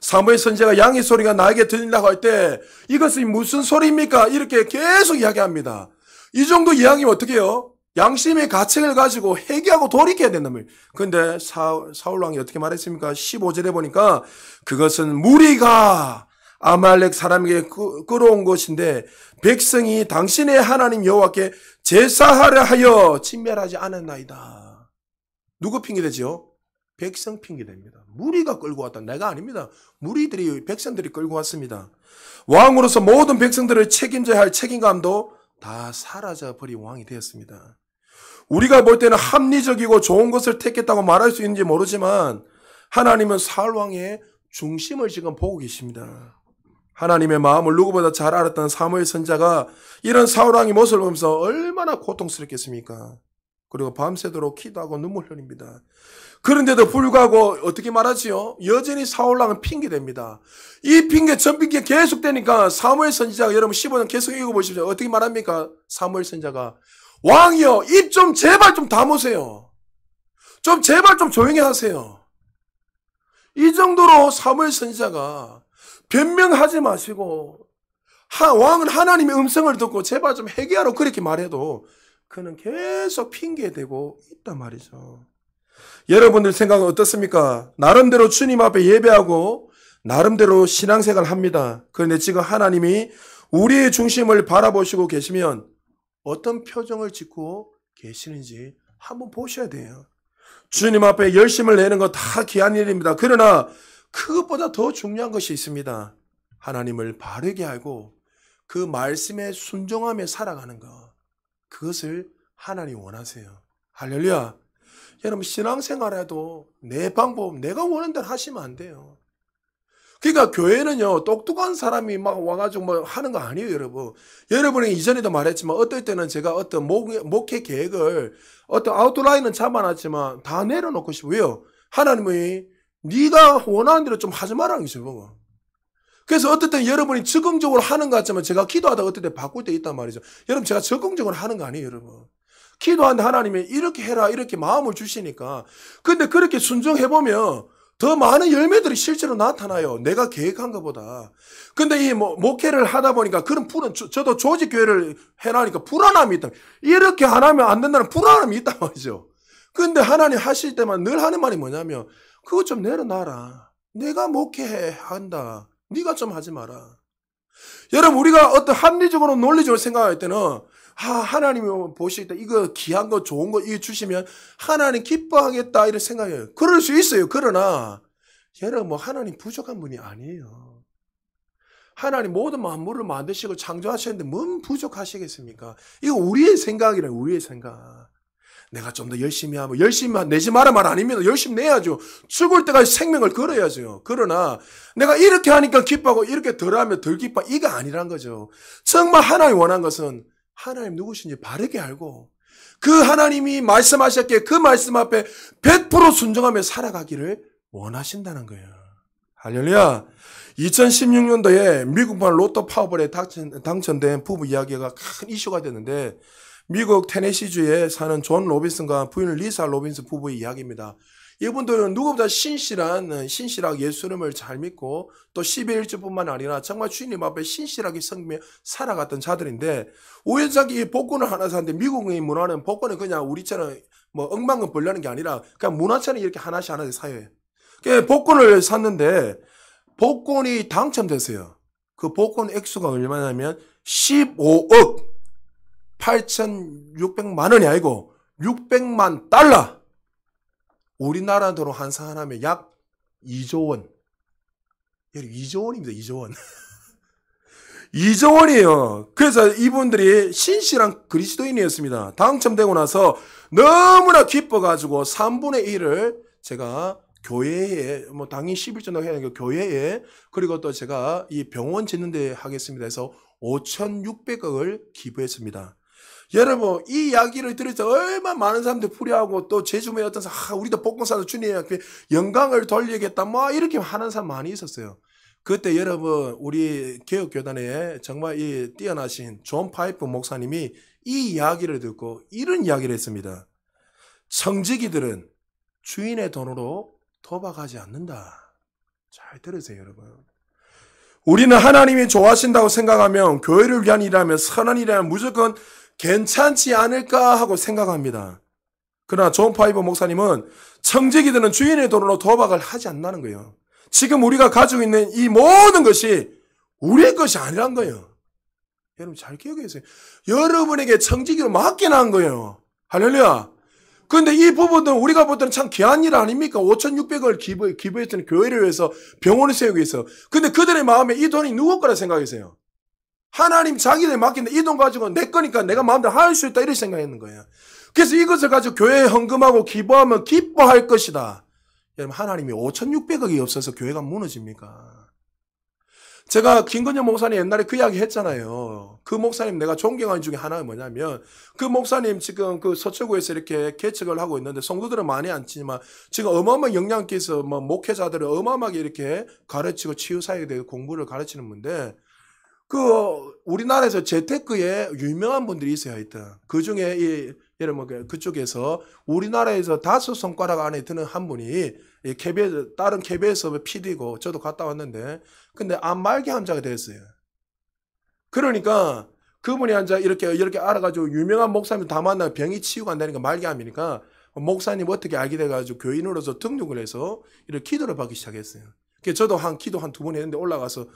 사무엘 선지자가 양의 소리가 나에게 들린다고 할 때 이것은 무슨 소리입니까? 이렇게 계속 이야기합니다. 이 정도 이야기면 어떻게 해요? 양심의 가책을 가지고 회개하고 돌이켜야 된단 말이에요. 그런데 사울 왕이 어떻게 말했습니까? 15절에 보니까 그것은 무리가 아말렉 사람에게 끌어온 것인데 백성이 당신의 하나님 여호와께 제사하려 하여 진멸하지 않았나이다. 누구 핑계대죠? 백성 핑계됩니다. 무리가 끌고 왔다. 내가 아닙니다. 백성들이 끌고 왔습니다. 왕으로서 모든 백성들을 책임져야 할 책임감도 다 사라져버린 왕이 되었습니다. 우리가 볼 때는 합리적이고 좋은 것을 택했다고 말할 수 있는지 모르지만 하나님은 사울 왕의 중심을 지금 보고 계십니다. 하나님의 마음을 누구보다 잘 알았던 사무엘 선지자가 이런 사울 왕의 모습을 보면서 얼마나 고통스럽겠습니까? 그리고 밤새도록 기도하고 눈물 흘립니다. 그런데도 불구하고 어떻게 말하지요? 여전히 사울 왕은 핑계댑니다. 이 핑계 전핑계 계속되니까 사무엘 선지자가 여러분 15년 계속 읽어보십시오. 어떻게 말합니까? 사무엘 선지자가 왕이여 입 좀 제발 좀 다무세요. 좀 제발 좀 조용히 하세요. 이 정도로 사무엘 선지자가 변명하지 마시고 왕은 하나님의 음성을 듣고 제발 좀 회개하라고 그렇게 말해도 그는 계속 핑계대고 있단 말이죠. 여러분들 생각은 어떻습니까? 나름대로 주님 앞에 예배하고 나름대로 신앙생활을 합니다. 그런데 지금 하나님이 우리의 중심을 바라보시고 계시면 어떤 표정을 짓고 계시는지 한번 보셔야 돼요. 주님 앞에 열심을 내는 거 다 귀한 일입니다. 그러나 그것보다 더 중요한 것이 있습니다. 하나님을 바르게 알고 그 말씀에 순종하며 살아가는 것. 그것을 하나님 원하세요. 할렐루야. 여러분 신앙생활에도 내 방법 내가 원하는 대로 하시면 안 돼요. 그러니까 교회는요 똑똑한 사람이 막 와가지고 뭐 하는 거 아니에요. 여러분이 이전에도 말했지만 어떨 때는 제가 어떤 목회 계획을 어떤 아웃라인은 잡아놨지만 다 내려놓고 싶어요. 왜요? 하나님이 네가 원하는 대로 좀 하지 말라는 거죠. 그래서 어떨 때 여러분이 적극적으로 하는 것 같지만 제가 기도하다가 어떨 때 바꿀 때 있단 말이죠. 여러분 제가 적극적으로 하는 거 아니에요. 여러분 기도하는데 하나님이 이렇게 해라 이렇게 마음을 주시니까 근데 그렇게 순종해보면 더 많은 열매들이 실제로 나타나요. 내가 계획한 것보다. 근데 이 목회를 하다 보니까 그런 저도 조직교회를 해라니까 불안함이 있다. 이렇게 안 하면 안 된다는 불안함이 있단 말이죠. 근데 하나님 하실 때만 늘 하는 말이 뭐냐면 그거 좀 내려놔라. 내가 목회한다. 네가 좀 하지 마라. 여러분 우리가 어떤 합리적으로 논리적으로 생각할 때는 하나님이 보실 때 이거 귀한 거 좋은 거 이거 주시면 하나님 기뻐하겠다 이런 생각이에요. 그럴 수 있어요. 그러나 여러분 하나님 부족한 분이 아니에요. 하나님 모든 만물을 만드시고 창조하셨는데 뭔 부족하시겠습니까? 이거 우리의 생각이라 우리의 생각. 내가 좀 더 열심히 하면 열심히 내지 마라 말 아닙니다. 열심히 내야죠. 죽을 때까지 생명을 걸어야죠. 그러나 내가 이렇게 하니까 기뻐하고 이렇게 덜 하면 덜 기뻐 이거 아니란 거죠. 정말 하나님 원한 것은 하나님 누구신지 바르게 알고 그 하나님이 말씀하셨기에 그 말씀 앞에 100% 순종하며 살아가기를 원하신다는 거예요. 할렐루야. 2016년도에 미국판 로또 파워볼에 당첨된 부부 이야기가 큰 이슈가 됐는데 미국 테네시주에 사는 존 로빈슨과 부인 리사 로빈슨 부부의 이야기입니다. 이분들은 누구보다 신실하게 예수님을 잘 믿고 또 12일주뿐만 아니라 정말 주님 앞에 신실하게 섬기며 살아갔던 자들인데 우연찮게 복권을 하나 샀는데 미국의 문화는 복권은 그냥 우리처럼 뭐 억만금 벌려는 게 아니라 그냥 문화처럼 이렇게 하나씩 사요. 그러니까 복권을 샀는데 복권이 당첨됐어요. 그 복권 액수가 얼마냐면 15억 8,600만 원이 아니고 600만 달러. 우리나라 돈으로 환산하면 약 2조 원. 2조 원입니다. 2조 원. 2조 원이에요. 그래서 이분들이 신실한 그리스도인이었습니다. 당첨되고 나서 너무나 기뻐가지고 3분의 1을 제가 교회에 당연히 11조나 해야 되니까 교회에 그리고 또 제가 이 병원 짓는 데 하겠습니다 해서 5,600억을 기부했습니다. 여러분 이 이야기를 들을 때 얼마나 많은 사람들이 풀이하고 또 제 주변에 어떤 사람 우리도 복권 사서 주님께 영광을 돌리겠다 뭐 이렇게 하는 사람 많이 있었어요. 그때 여러분 우리 개혁교단에 정말 이 뛰어나신 존 파이프 목사님이 이 이야기를 듣고 이런 이야기를 했습니다. 청지기들은 주인의 돈으로 도박하지 않는다. 잘 들으세요 여러분. 우리는 하나님이 좋아하신다고 생각하면 교회를 위한 일이라면 선한 일이라면 무조건 괜찮지 않을까 하고 생각합니다. 그러나 존 파이버 목사님은 청지기들은 주인의 돈으로 도박을 하지 않는다는 거예요. 지금 우리가 가지고 있는 이 모든 것이 우리의 것이 아니란 거예요. 여러분 잘 기억해 주세요. 여러분에게 청지기로 맡겨놓은 거예요. 할렐루야. 그런데 이 부분은 우리가 볼 때는 참 귀한 일 아닙니까? 5,600을 기부했더니 교회를 위해서 병원을 세우기 위해서. 근데 그들의 마음에 이 돈이 누구 거라 생각하세요? 하나님 자기들 맡긴데 이 돈 가지고 내 거니까 내가 마음대로 할 수 있다 이렇게 생각했는 거예요. 그래서 이것을 가지고 교회에 헌금하고 기부하면 기뻐할 것이다. 여러분, 하나님이 5,600억이 없어서 교회가 무너집니까? 제가 김건영 목사님 옛날에 그 이야기 했잖아요. 그 목사님 내가 존경하는 중에 하나가 뭐냐면, 그 목사님 지금 그 서초구에서 이렇게 개척을 하고 있는데, 성도들은 많이 안 치지만, 지금 어마어마한 영향력이 있어, 뭐, 목회자들을 어마어마하게 이렇게 가르치고 치유사역에 대해 공부를 가르치는 분인데, 우리나라에서 재테크에 유명한 분들이 있어요, 하여튼. 그 중에 여러분, 그쪽에서 우리나라에서 5손가락 안에 드는 한 분이 다른 KBS PD고, 저도 갔다 왔는데, 근데 말기 환자가 됐어요. 그러니까 그분이 앉아 이렇게 알아가지고 유명한 목사님 다 만나 병이 치유가 안 되니까 말기암이니까 목사님 어떻게 알게 돼가지고 교인으로서 등록을 해서 이렇게 기도를 받기 시작했어요. 그래서 저도 기도 한 2번 했는데 올라가서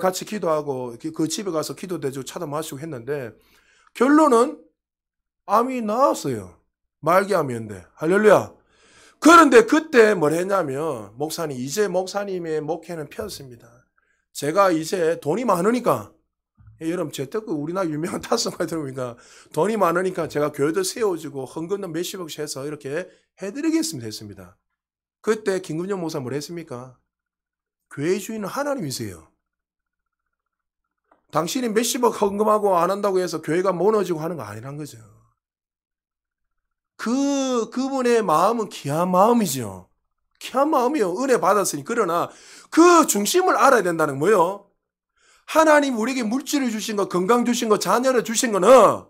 같이 기도하고 그 집에 가서 기도대주고 차도 마시고 했는데 결론은 암이 나았어요. 말기암이었는데. 할렐루야. 그런데 그때 뭘 했냐면 목사님, 이제 목사님의 목회는 폈습니다. 제가 이제 돈이 많으니까, 여러분, 재테크 우리나라 유명한 타성가 들어보니까 돈이 많으니까 제가 교회도 세워주고 헌금도 몇십억씩 해서 이렇게 해드리겠습니다 했습니다. 그때 김금영 목사 뭘 했습니까? 교회 주인은 하나님이세요. 당신이 몇십억 헌금하고 안 한다고 해서 교회가 무너지고 하는 거 아니란 거죠. 그분의 마음은 귀한 마음이죠. 귀한 마음이요. 은혜 받았으니. 그러나 그 중심을 알아야 된다는 거예요. 하나님 우리에게 물질을 주신 거, 건강 주신 거, 자녀를 주신 거는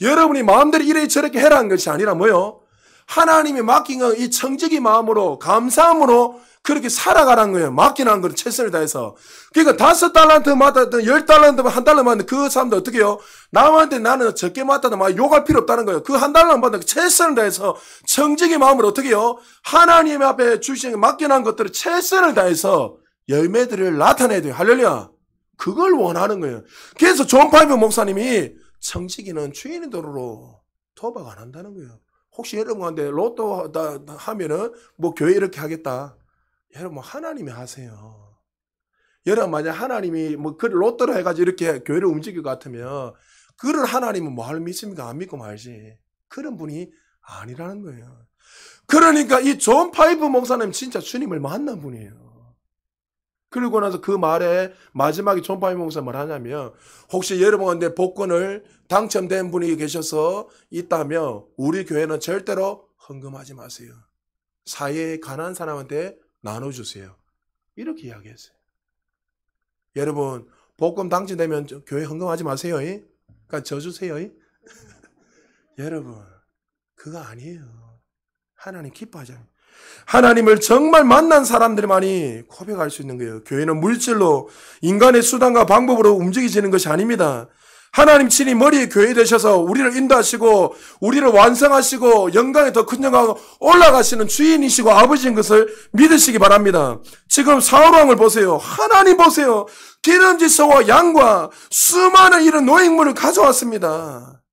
여러분이 마음대로 이래 저렇게 해라는 것이 아니라 뭐예요? 하나님이 맡긴 건 이 청지기 마음으로, 감사함으로 그렇게 살아가라는 거예요. 맡기는 걸 최선을 다해서. 그러니까 5달란트 맡았든 10달란트, 1달러 맡는 그 사람들 어떻게 해요? 남한테 나는 적게 맡아도 막 욕할 필요 없다는 거예요. 그 1달러 받는 최선을 다해서 청지기 마음으로 어떻게 해요? 하나님 앞에 주신 맡겨놓은 것들을 최선을 다해서 열매들을 나타내야 돼요. 할렐루야. 그걸 원하는 거예요. 그래서 존 파이브 목사님이 청지기는 주인의 도로로 도박 안 한다는 거예요. 혹시 여러분한테 로또 하면은 뭐 교회 이렇게 하겠다. 여러분, 하나님이 하세요. 여러분, 만약 하나님이 그 로또를 해가지고 이렇게 교회를 움직일 것 같으면, 그를 하나님은 뭐할 믿습니까? 안 믿고 말지. 그런 분이 아니라는 거예요. 그러니까 이 존 파이브 목사님 진짜 주님을 만난 분이에요. 그리고 나서 그 말에 마지막에 존 파이브 목사님 뭘 하냐면, 혹시 여러분한테 복권을 당첨된 분이 계셔서 있다면, 우리 교회는 절대로 헌금하지 마세요. 사회에 가난한 사람한테 나눠주세요. 이렇게 이야기했어요. 여러분, 복권 당첨되면 교회 헌금하지 마세요. 그러니까 져주세요. 여러분, 그거 아니에요. 하나님 기뻐하잖아요. 하나님을 정말 만난 사람들만이 고백할 수 있는 거예요. 교회는 물질로, 인간의 수단과 방법으로 움직이지는 것이 아닙니다. 하나님 친히 머리에 교회 되셔서 우리를 인도하시고 우리를 완성하시고 영광에 더 큰 영광으로 올라가시는 주인이시고 아버지인 것을 믿으시기 바랍니다. 지금 사울왕을 보세요. 하나님 보세요. 기름진 소와 양과 수많은 이런 노획물을 가져왔습니다.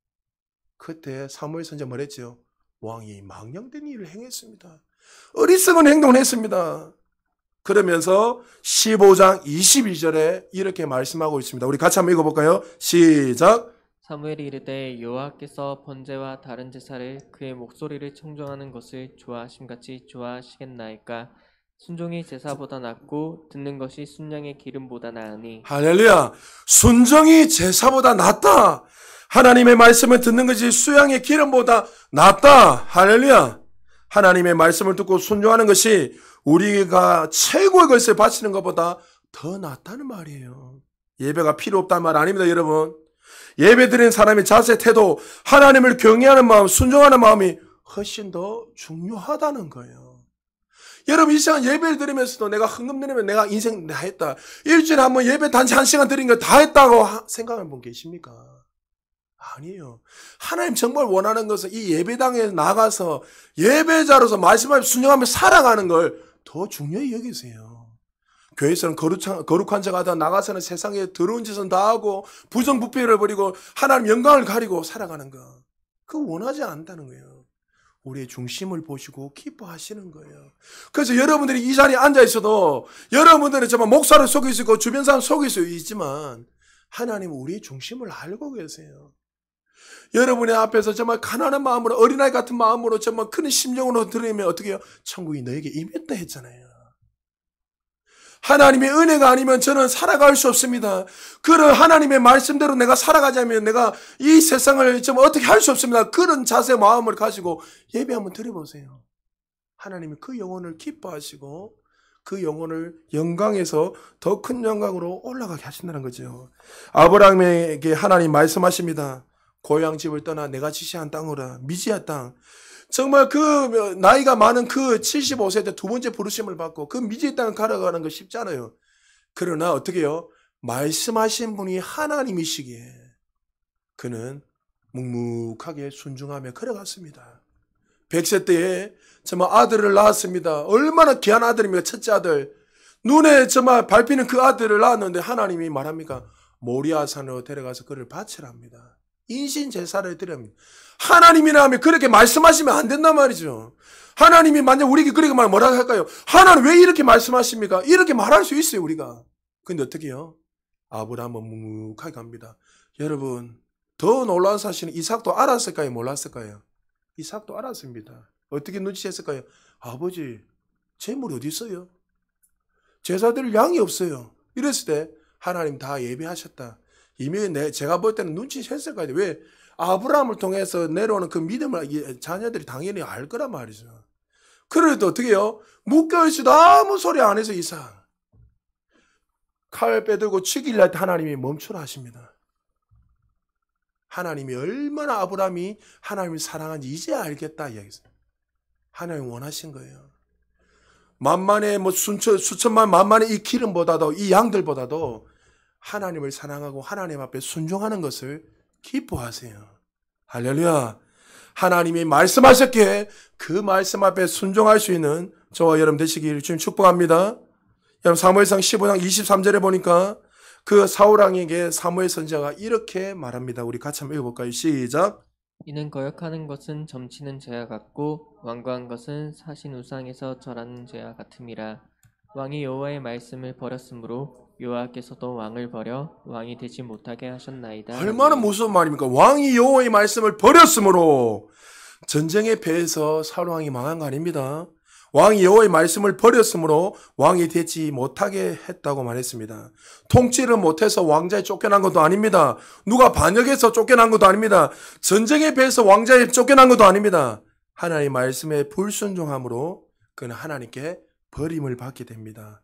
그때 사무엘 선지자 말했죠. 왕이 망령된 일을 행했습니다. 어리석은 행동을 했습니다. 그러면서 15장 22절에 이렇게 말씀하고 있습니다. 우리 같이 한번 읽어볼까요? 시작. 사무엘이 이르되 여호와께서 번제와 다른 제사를 그의 목소리를 청종하는 것을 좋아하심같이 좋아하시겠나이까. 순종이 제사보다 낫고 듣는 것이 순양의 기름보다 나으니. 할렐루야. 순종이 제사보다 낫다. 하나님의 말씀을 듣는 것이 수양의 기름보다 낫다. 할렐루야. 하나님의 말씀을 듣고 순종하는 것이 우리가 최고의 것을 바치는 것보다 더 낫다는 말이에요. 예배가 필요 없다는 말 아닙니다, 여러분. 예배 드리는 사람의 자세, 태도, 하나님을 경외하는 마음, 순종하는 마음이 훨씬 더 중요하다는 거예요. 여러분, 이 시간 예배를 드리면서도 내가 헌금 드리면 내가 인생 다 했다. 일주일에 한 번 예배 단지 1시간 드린 거 다 했다고 생각하는 분 계십니까? 아니에요. 하나님 정말 원하는 것은 이 예배당에 나가서 예배자로서 말씀을 순종하며 살아가는 걸 더 중요히 여기세요. 교회에서는 거룩한 자가 하다 나가서는 세상에 더러운 짓은 다 하고 부정부패를 버리고 하나님 영광을 가리고 살아가는 거. 그거 원하지 않는다는 거예요. 우리의 중심을 보시고 기뻐하시는 거예요. 그래서 여러분들이 이 자리에 앉아 있어도 여러분들은 정말 목사를 속일 수 있고 주변 사람 속일 수 있지만 하나님은 우리의 중심을 알고 계세요. 여러분의 앞에서 정말 가난한 마음으로 어린아이 같은 마음으로 정말 큰 심정으로 들으면 어떻게 해요? 천국이 너에게 임했다 했잖아요. 하나님의 은혜가 아니면 저는 살아갈 수 없습니다. 그런 하나님의 말씀대로 내가 살아가자면 내가 이 세상을 좀 어떻게 할 수 없습니다. 그런 자세 마음을 가지고 예배 한번 드려보세요. 하나님이 그 영혼을 기뻐하시고 그 영혼을 영광에서 더 큰 영광으로 올라가게 하신다는 거죠. 아브라함에게 하나님 말씀하십니다. 고향 집을 떠나 내가 지시한 땅으로 미지의 땅. 정말 그 나이가 많은 그 75세 때 두 번째 부르심을 받고 그 미지의 땅을 가려가는 거 쉽지 않아요. 그러나 어떻게 해요? 말씀하신 분이 하나님이시기에 그는 묵묵하게 순종하며 걸어갔습니다. 100세 때에 정말 아들을 낳았습니다. 얼마나 귀한 아들입니까? 첫째 아들. 눈에 정말 밟히는 그 아들을 낳았는데 하나님이 말합니까? 모리아산으로 데려가서 그를 바치랍니다. 인신 제사를 드립니다. 하나님이라 하면 그렇게 말씀하시면 안 된단 말이죠. 하나님이 만약 우리에게 그렇게 말하면 뭐라고 할까요? 하나님 왜 이렇게 말씀하십니까? 이렇게 말할 수 있어요, 우리가. 근데 어떻게 해요? 아브라함은 묵묵하게 갑니다. 여러분, 더 놀라운 사실은 이삭도 알았을까요? 몰랐을까요? 이삭도 알았습니다. 어떻게 눈치챘을까요? 아버지, 재물이 어디 있어요? 제사드릴 양이 없어요. 이랬을 때 하나님 다 예비하셨다. 이미 제가 볼 때는 눈치챘을 거예요. 왜? 아브라함을 통해서 내려오는 그 믿음을 자녀들이 당연히 알 거란 말이죠. 그래도 어떻게 해요? 묶여있어도 아무 소리 안 해서 이삭. 칼 빼들고 죽이려 할 때 하나님이 멈추라 하십니다. 하나님이 얼마나 아브라함이 하나님을 사랑한지 이제 알겠다 이야기했어요. 하나님 원하신 거예요. 만만의 수천만 만만의 이 기름보다도 이 양들보다도 하나님을 사랑하고 하나님 앞에 순종하는 것을 기뻐하세요. 할렐루야. 하나님이 말씀하셨기에 그 말씀 앞에 순종할 수 있는 저와 여러분 되시길 주님 축복합니다. 여러분 사무엘상 15장 23절에 보니까 그 사울왕에게 사무엘 선지자가 이렇게 말합니다. 우리 같이 한번 읽어볼까요? 시작. 이는 거역하는 것은 점치는 죄와 같고 완고한 것은 사신 우상에서 절하는 죄와 같음이라. 왕이 여호와의 말씀을 버렸으므로 여호와께서도 왕을 버려 왕이 되지 못하게 하셨나이다. 얼마나 무서운 말입니까? 왕이 여호와의 말씀을 버렸으므로 전쟁에 패해서 사울왕이 망한 거 아닙니다. 왕이 여호와의 말씀을 버렸으므로 왕이 되지 못하게 했다고 말했습니다. 통치를 못해서 왕자에 쫓겨난 것도 아닙니다. 누가 반역해서 쫓겨난 것도 아닙니다. 전쟁에 패해서 왕자에 쫓겨난 것도 아닙니다. 하나님의 말씀에 불순종함으로 그는 하나님께 버림을 받게 됩니다.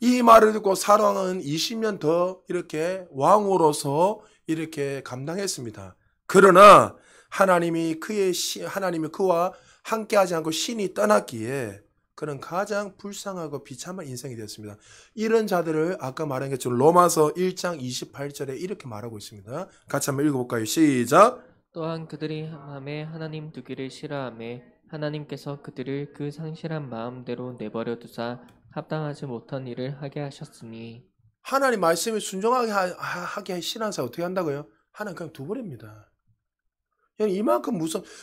이 말을 듣고 사울왕은 20년 더 이렇게 왕으로서 이렇게 감당했습니다. 그러나 하나님이 그와 함께하지 않고 신이 떠났기에 그는 가장 불쌍하고 비참한 인생이 되었습니다. 이런 자들을 아까 말한 것처럼 로마서 1장 28절에 이렇게 말하고 있습니다. 같이 한번 읽어볼까요? 시작. 또한 그들이 함에 하나님 두기를 싫어하며 하나님께서 그들을 그 상실한 마음대로 내버려 두사 합당하지 못한 일을 하게 하셨으니. 하나님 말씀에 순종하게 하게 싫어하는 사람 어떻게 한다고요? 하나님 그냥 두버립니다. 이만큼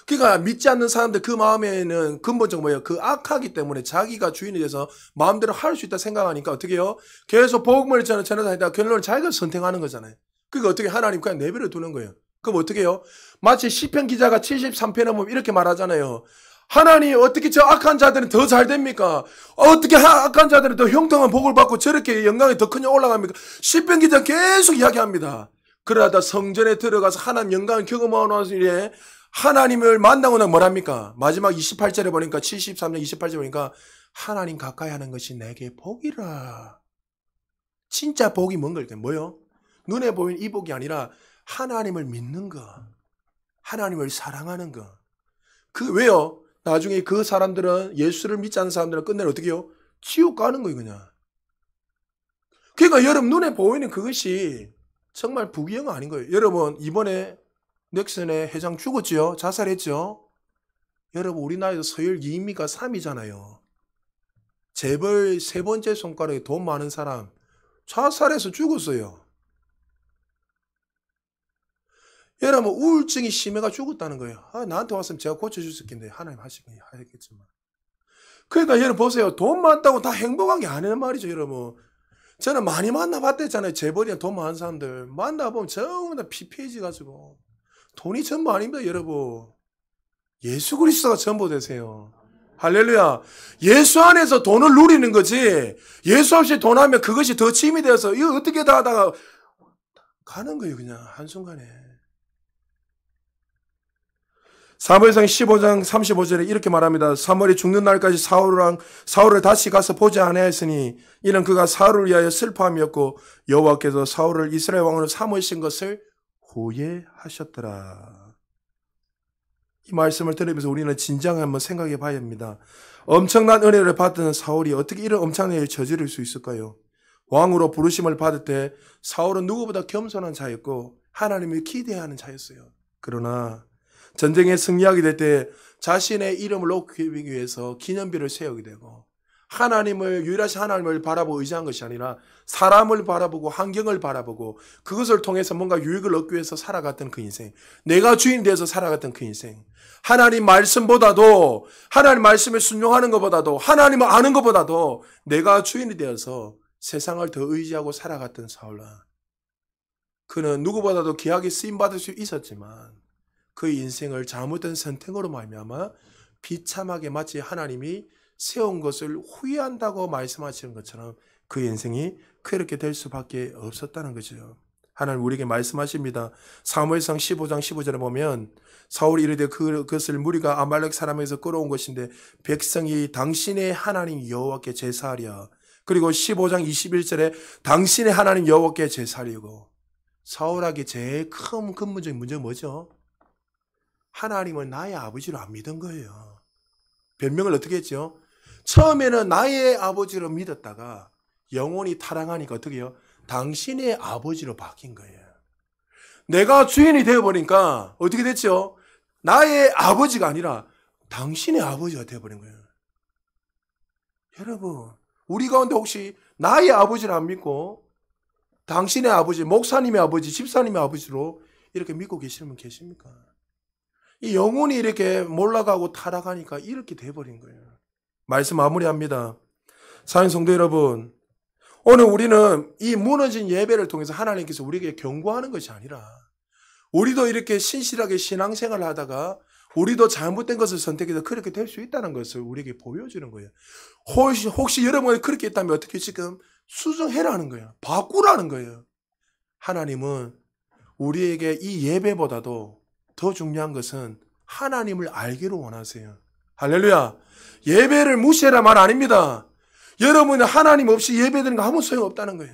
그러니까 믿지 않는 사람들 그 마음에는 근본적으로 뭐예요? 그 악하기 때문에 자기가 주인이 돼서 마음대로 할 수 있다 생각하니까 어떻게 해요? 계속 복음을 전하다가 결론을 자기가 선택하는 거잖아요. 그러니까 어떻게 하나님 그냥 내버려 두는 거예요. 그럼 어떻게 해요? 마치 시편 기자가 73편에 보면 이렇게 말하잖아요. 하나님 어떻게 저 악한 자들은 더 잘 됩니까? 어떻게 악한 자들은 더 형통한 복을 받고 저렇게 영광이 더 크게 올라갑니까? 시편 기자 계속 이야기합니다. 그러다 성전에 들어가서 하나님 영광을 경험하고 나서 이래 하나님을 만나고 나면 뭐랍니까? 마지막 28절에 보니까 73년 28절에 보니까 하나님 가까이 하는 것이 내게 복이라. 진짜 복이 뭔가 이렇게 뭐요? 눈에 보이는 이 복이 아니라 하나님을 믿는 거. 하나님을 사랑하는 거. 그 왜요? 나중에 그 사람들은 예수를 믿지 않는 사람들은 끝내 어떻게 해요? 지옥 가는 거예요 그냥. 그러니까 여러분 눈에 보이는 그것이 정말 부귀영 아닌 거예요. 여러분 이번에 넥슨의 회장 죽었지요? 자살했죠? 여러분 우리나라에서 서열 2위가 3위잖아요. 재벌 세 번째 손가락에 돈 많은 사람 자살해서 죽었어요. 여러분 우울증이 심해가 죽었다는 거예요. 나한테 왔으면 제가 고쳐줬을 텐데 하나님 하시겠지만. 그러니까 여러분 보세요. 돈 많다고 다 행복한 게 아니란 말이죠. 여러분. 저는 많이 만나봤댔잖아요. 재벌이나 돈 많은 사람들. 만나보면 전부 다 피폐해지 가지고 돈이 전부 아닙니다, 여러분. 예수 그리스도가 전부 되세요. 할렐루야. 예수 안에서 돈을 누리는 거지, 예수 없이 돈 하면 그것이 더 짐이 되어서 이거 어떻게 다 하다가 가는 거예요, 그냥 한순간에. 사무엘상 15장 35절에 이렇게 말합니다. 사무엘이 죽는 날까지 사울을 다시 가서 보지 아니하였으니 이는 그가 사울을 위하여 슬퍼함이었고 여호와께서 사울을 이스라엘 왕으로 삼으신 것을 후회하셨더라. 이 말씀을 들으면서 우리는 진정하게 한번 생각해 봐야 합니다. 엄청난 은혜를 받은 사울이 어떻게 이런 엄청난 일을 저지를 수 있을까요? 왕으로 부르심을 받을 때 사울은 누구보다 겸손한 자였고 하나님을 기대하는 자였어요. 그러나 전쟁에 승리하게 될 때 자신의 이름을 높이기 위해서 기념비를 세우게 되고 유일하신 하나님을 바라보고 의지한 것이 아니라 사람을 바라보고 환경을 바라보고 그것을 통해서 뭔가 유익을 얻기 위해서 살아갔던 그 인생, 내가 주인이 되어서 살아갔던 그 인생, 하나님 말씀보다도, 하나님 말씀에 순종하는 것보다도, 하나님을 아는 것보다도 내가 주인이 되어서 세상을 더 의지하고 살아갔던 사울라. 그는 누구보다도 귀하게 쓰임받을 수 있었지만 그의 인생을 잘못된 선택으로 말미암아 비참하게 마치 하나님이 세운 것을 후회한다고 말씀하시는 것처럼 그 인생이 그렇게 될 수밖에 없었다는 거죠. 하나님 우리에게 말씀하십니다. 사무엘상 15장 15절에 보면 사울이 이르되 그것을 무리가 아말렉 사람에서 끌어온 것인데 백성이 당신의 하나님 여호와께 제사하랴. 그리고 15장 21절에 당신의 하나님 여호와께 제사하려고. 사울에게 제일 큰 근본적인 문제가 뭐죠? 하나님은 나의 아버지로 안 믿은 거예요. 변명을 어떻게 했죠? 처음에는 나의 아버지로 믿었다가 영혼이 타락하니까 어떻게 해요? 당신의 아버지로 바뀐 거예요. 내가 주인이 되어버리니까 어떻게 됐죠? 나의 아버지가 아니라 당신의 아버지가 되어버린 거예요. 여러분, 우리 가운데 혹시 나의 아버지를 안 믿고 당신의 아버지, 목사님의 아버지, 집사님의 아버지로 이렇게 믿고 계시는 분 계십니까? 이 영혼이 이렇게 몰락하고 타락하니까 이렇게 돼버린 거예요. 말씀 마무리합니다. 사랑하는 성도 여러분, 오늘 우리는 이 무너진 예배를 통해서 하나님께서 우리에게 경고하는 것이 아니라 우리도 이렇게 신실하게 신앙생활을 하다가 우리도 잘못된 것을 선택해서 그렇게 될 수 있다는 것을 우리에게 보여주는 거예요. 혹시 여러분이 그렇게 있다면 어떻게 지금 수정해라는 거예요. 바꾸라는 거예요. 하나님은 우리에게 이 예배보다도 더 중요한 것은 하나님을 알기를 원하세요. 할렐루야. 예배를 무시해라 말 아닙니다. 여러분은 하나님 없이 예배드리는 거 아무 소용없다는 거예요.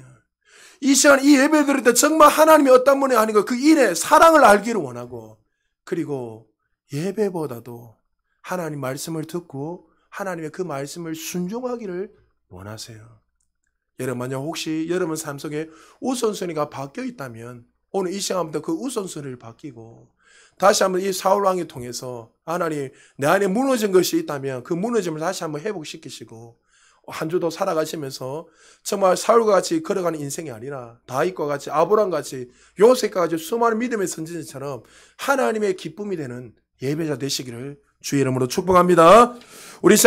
이 시간 이 예배 드릴 때 정말 하나님이 어떤 분이 아니고 그 일의 사랑을 알기를 원하고, 그리고 예배보다도 하나님 말씀을 듣고 하나님의 그 말씀을 순종하기를 원하세요. 여러분, 만약 혹시 여러분 삶 속에 우선순위가 바뀌어 있다면 오늘 이 시간부터 그 우선순위를 바뀌고 다시 한번 이 사울왕을 통해서 하나님 내 안에 무너진 것이 있다면 그 무너짐을 다시 한번 회복시키시고 한 주도 살아가시면서 정말 사울과 같이 걸어가는 인생이 아니라 다윗과 같이, 아브라함과 같이, 요셉과 같이 수많은 믿음의 선지자처럼 하나님의 기쁨이 되는 예배자 되시기를 주의 이름으로 축복합니다. 우리 시간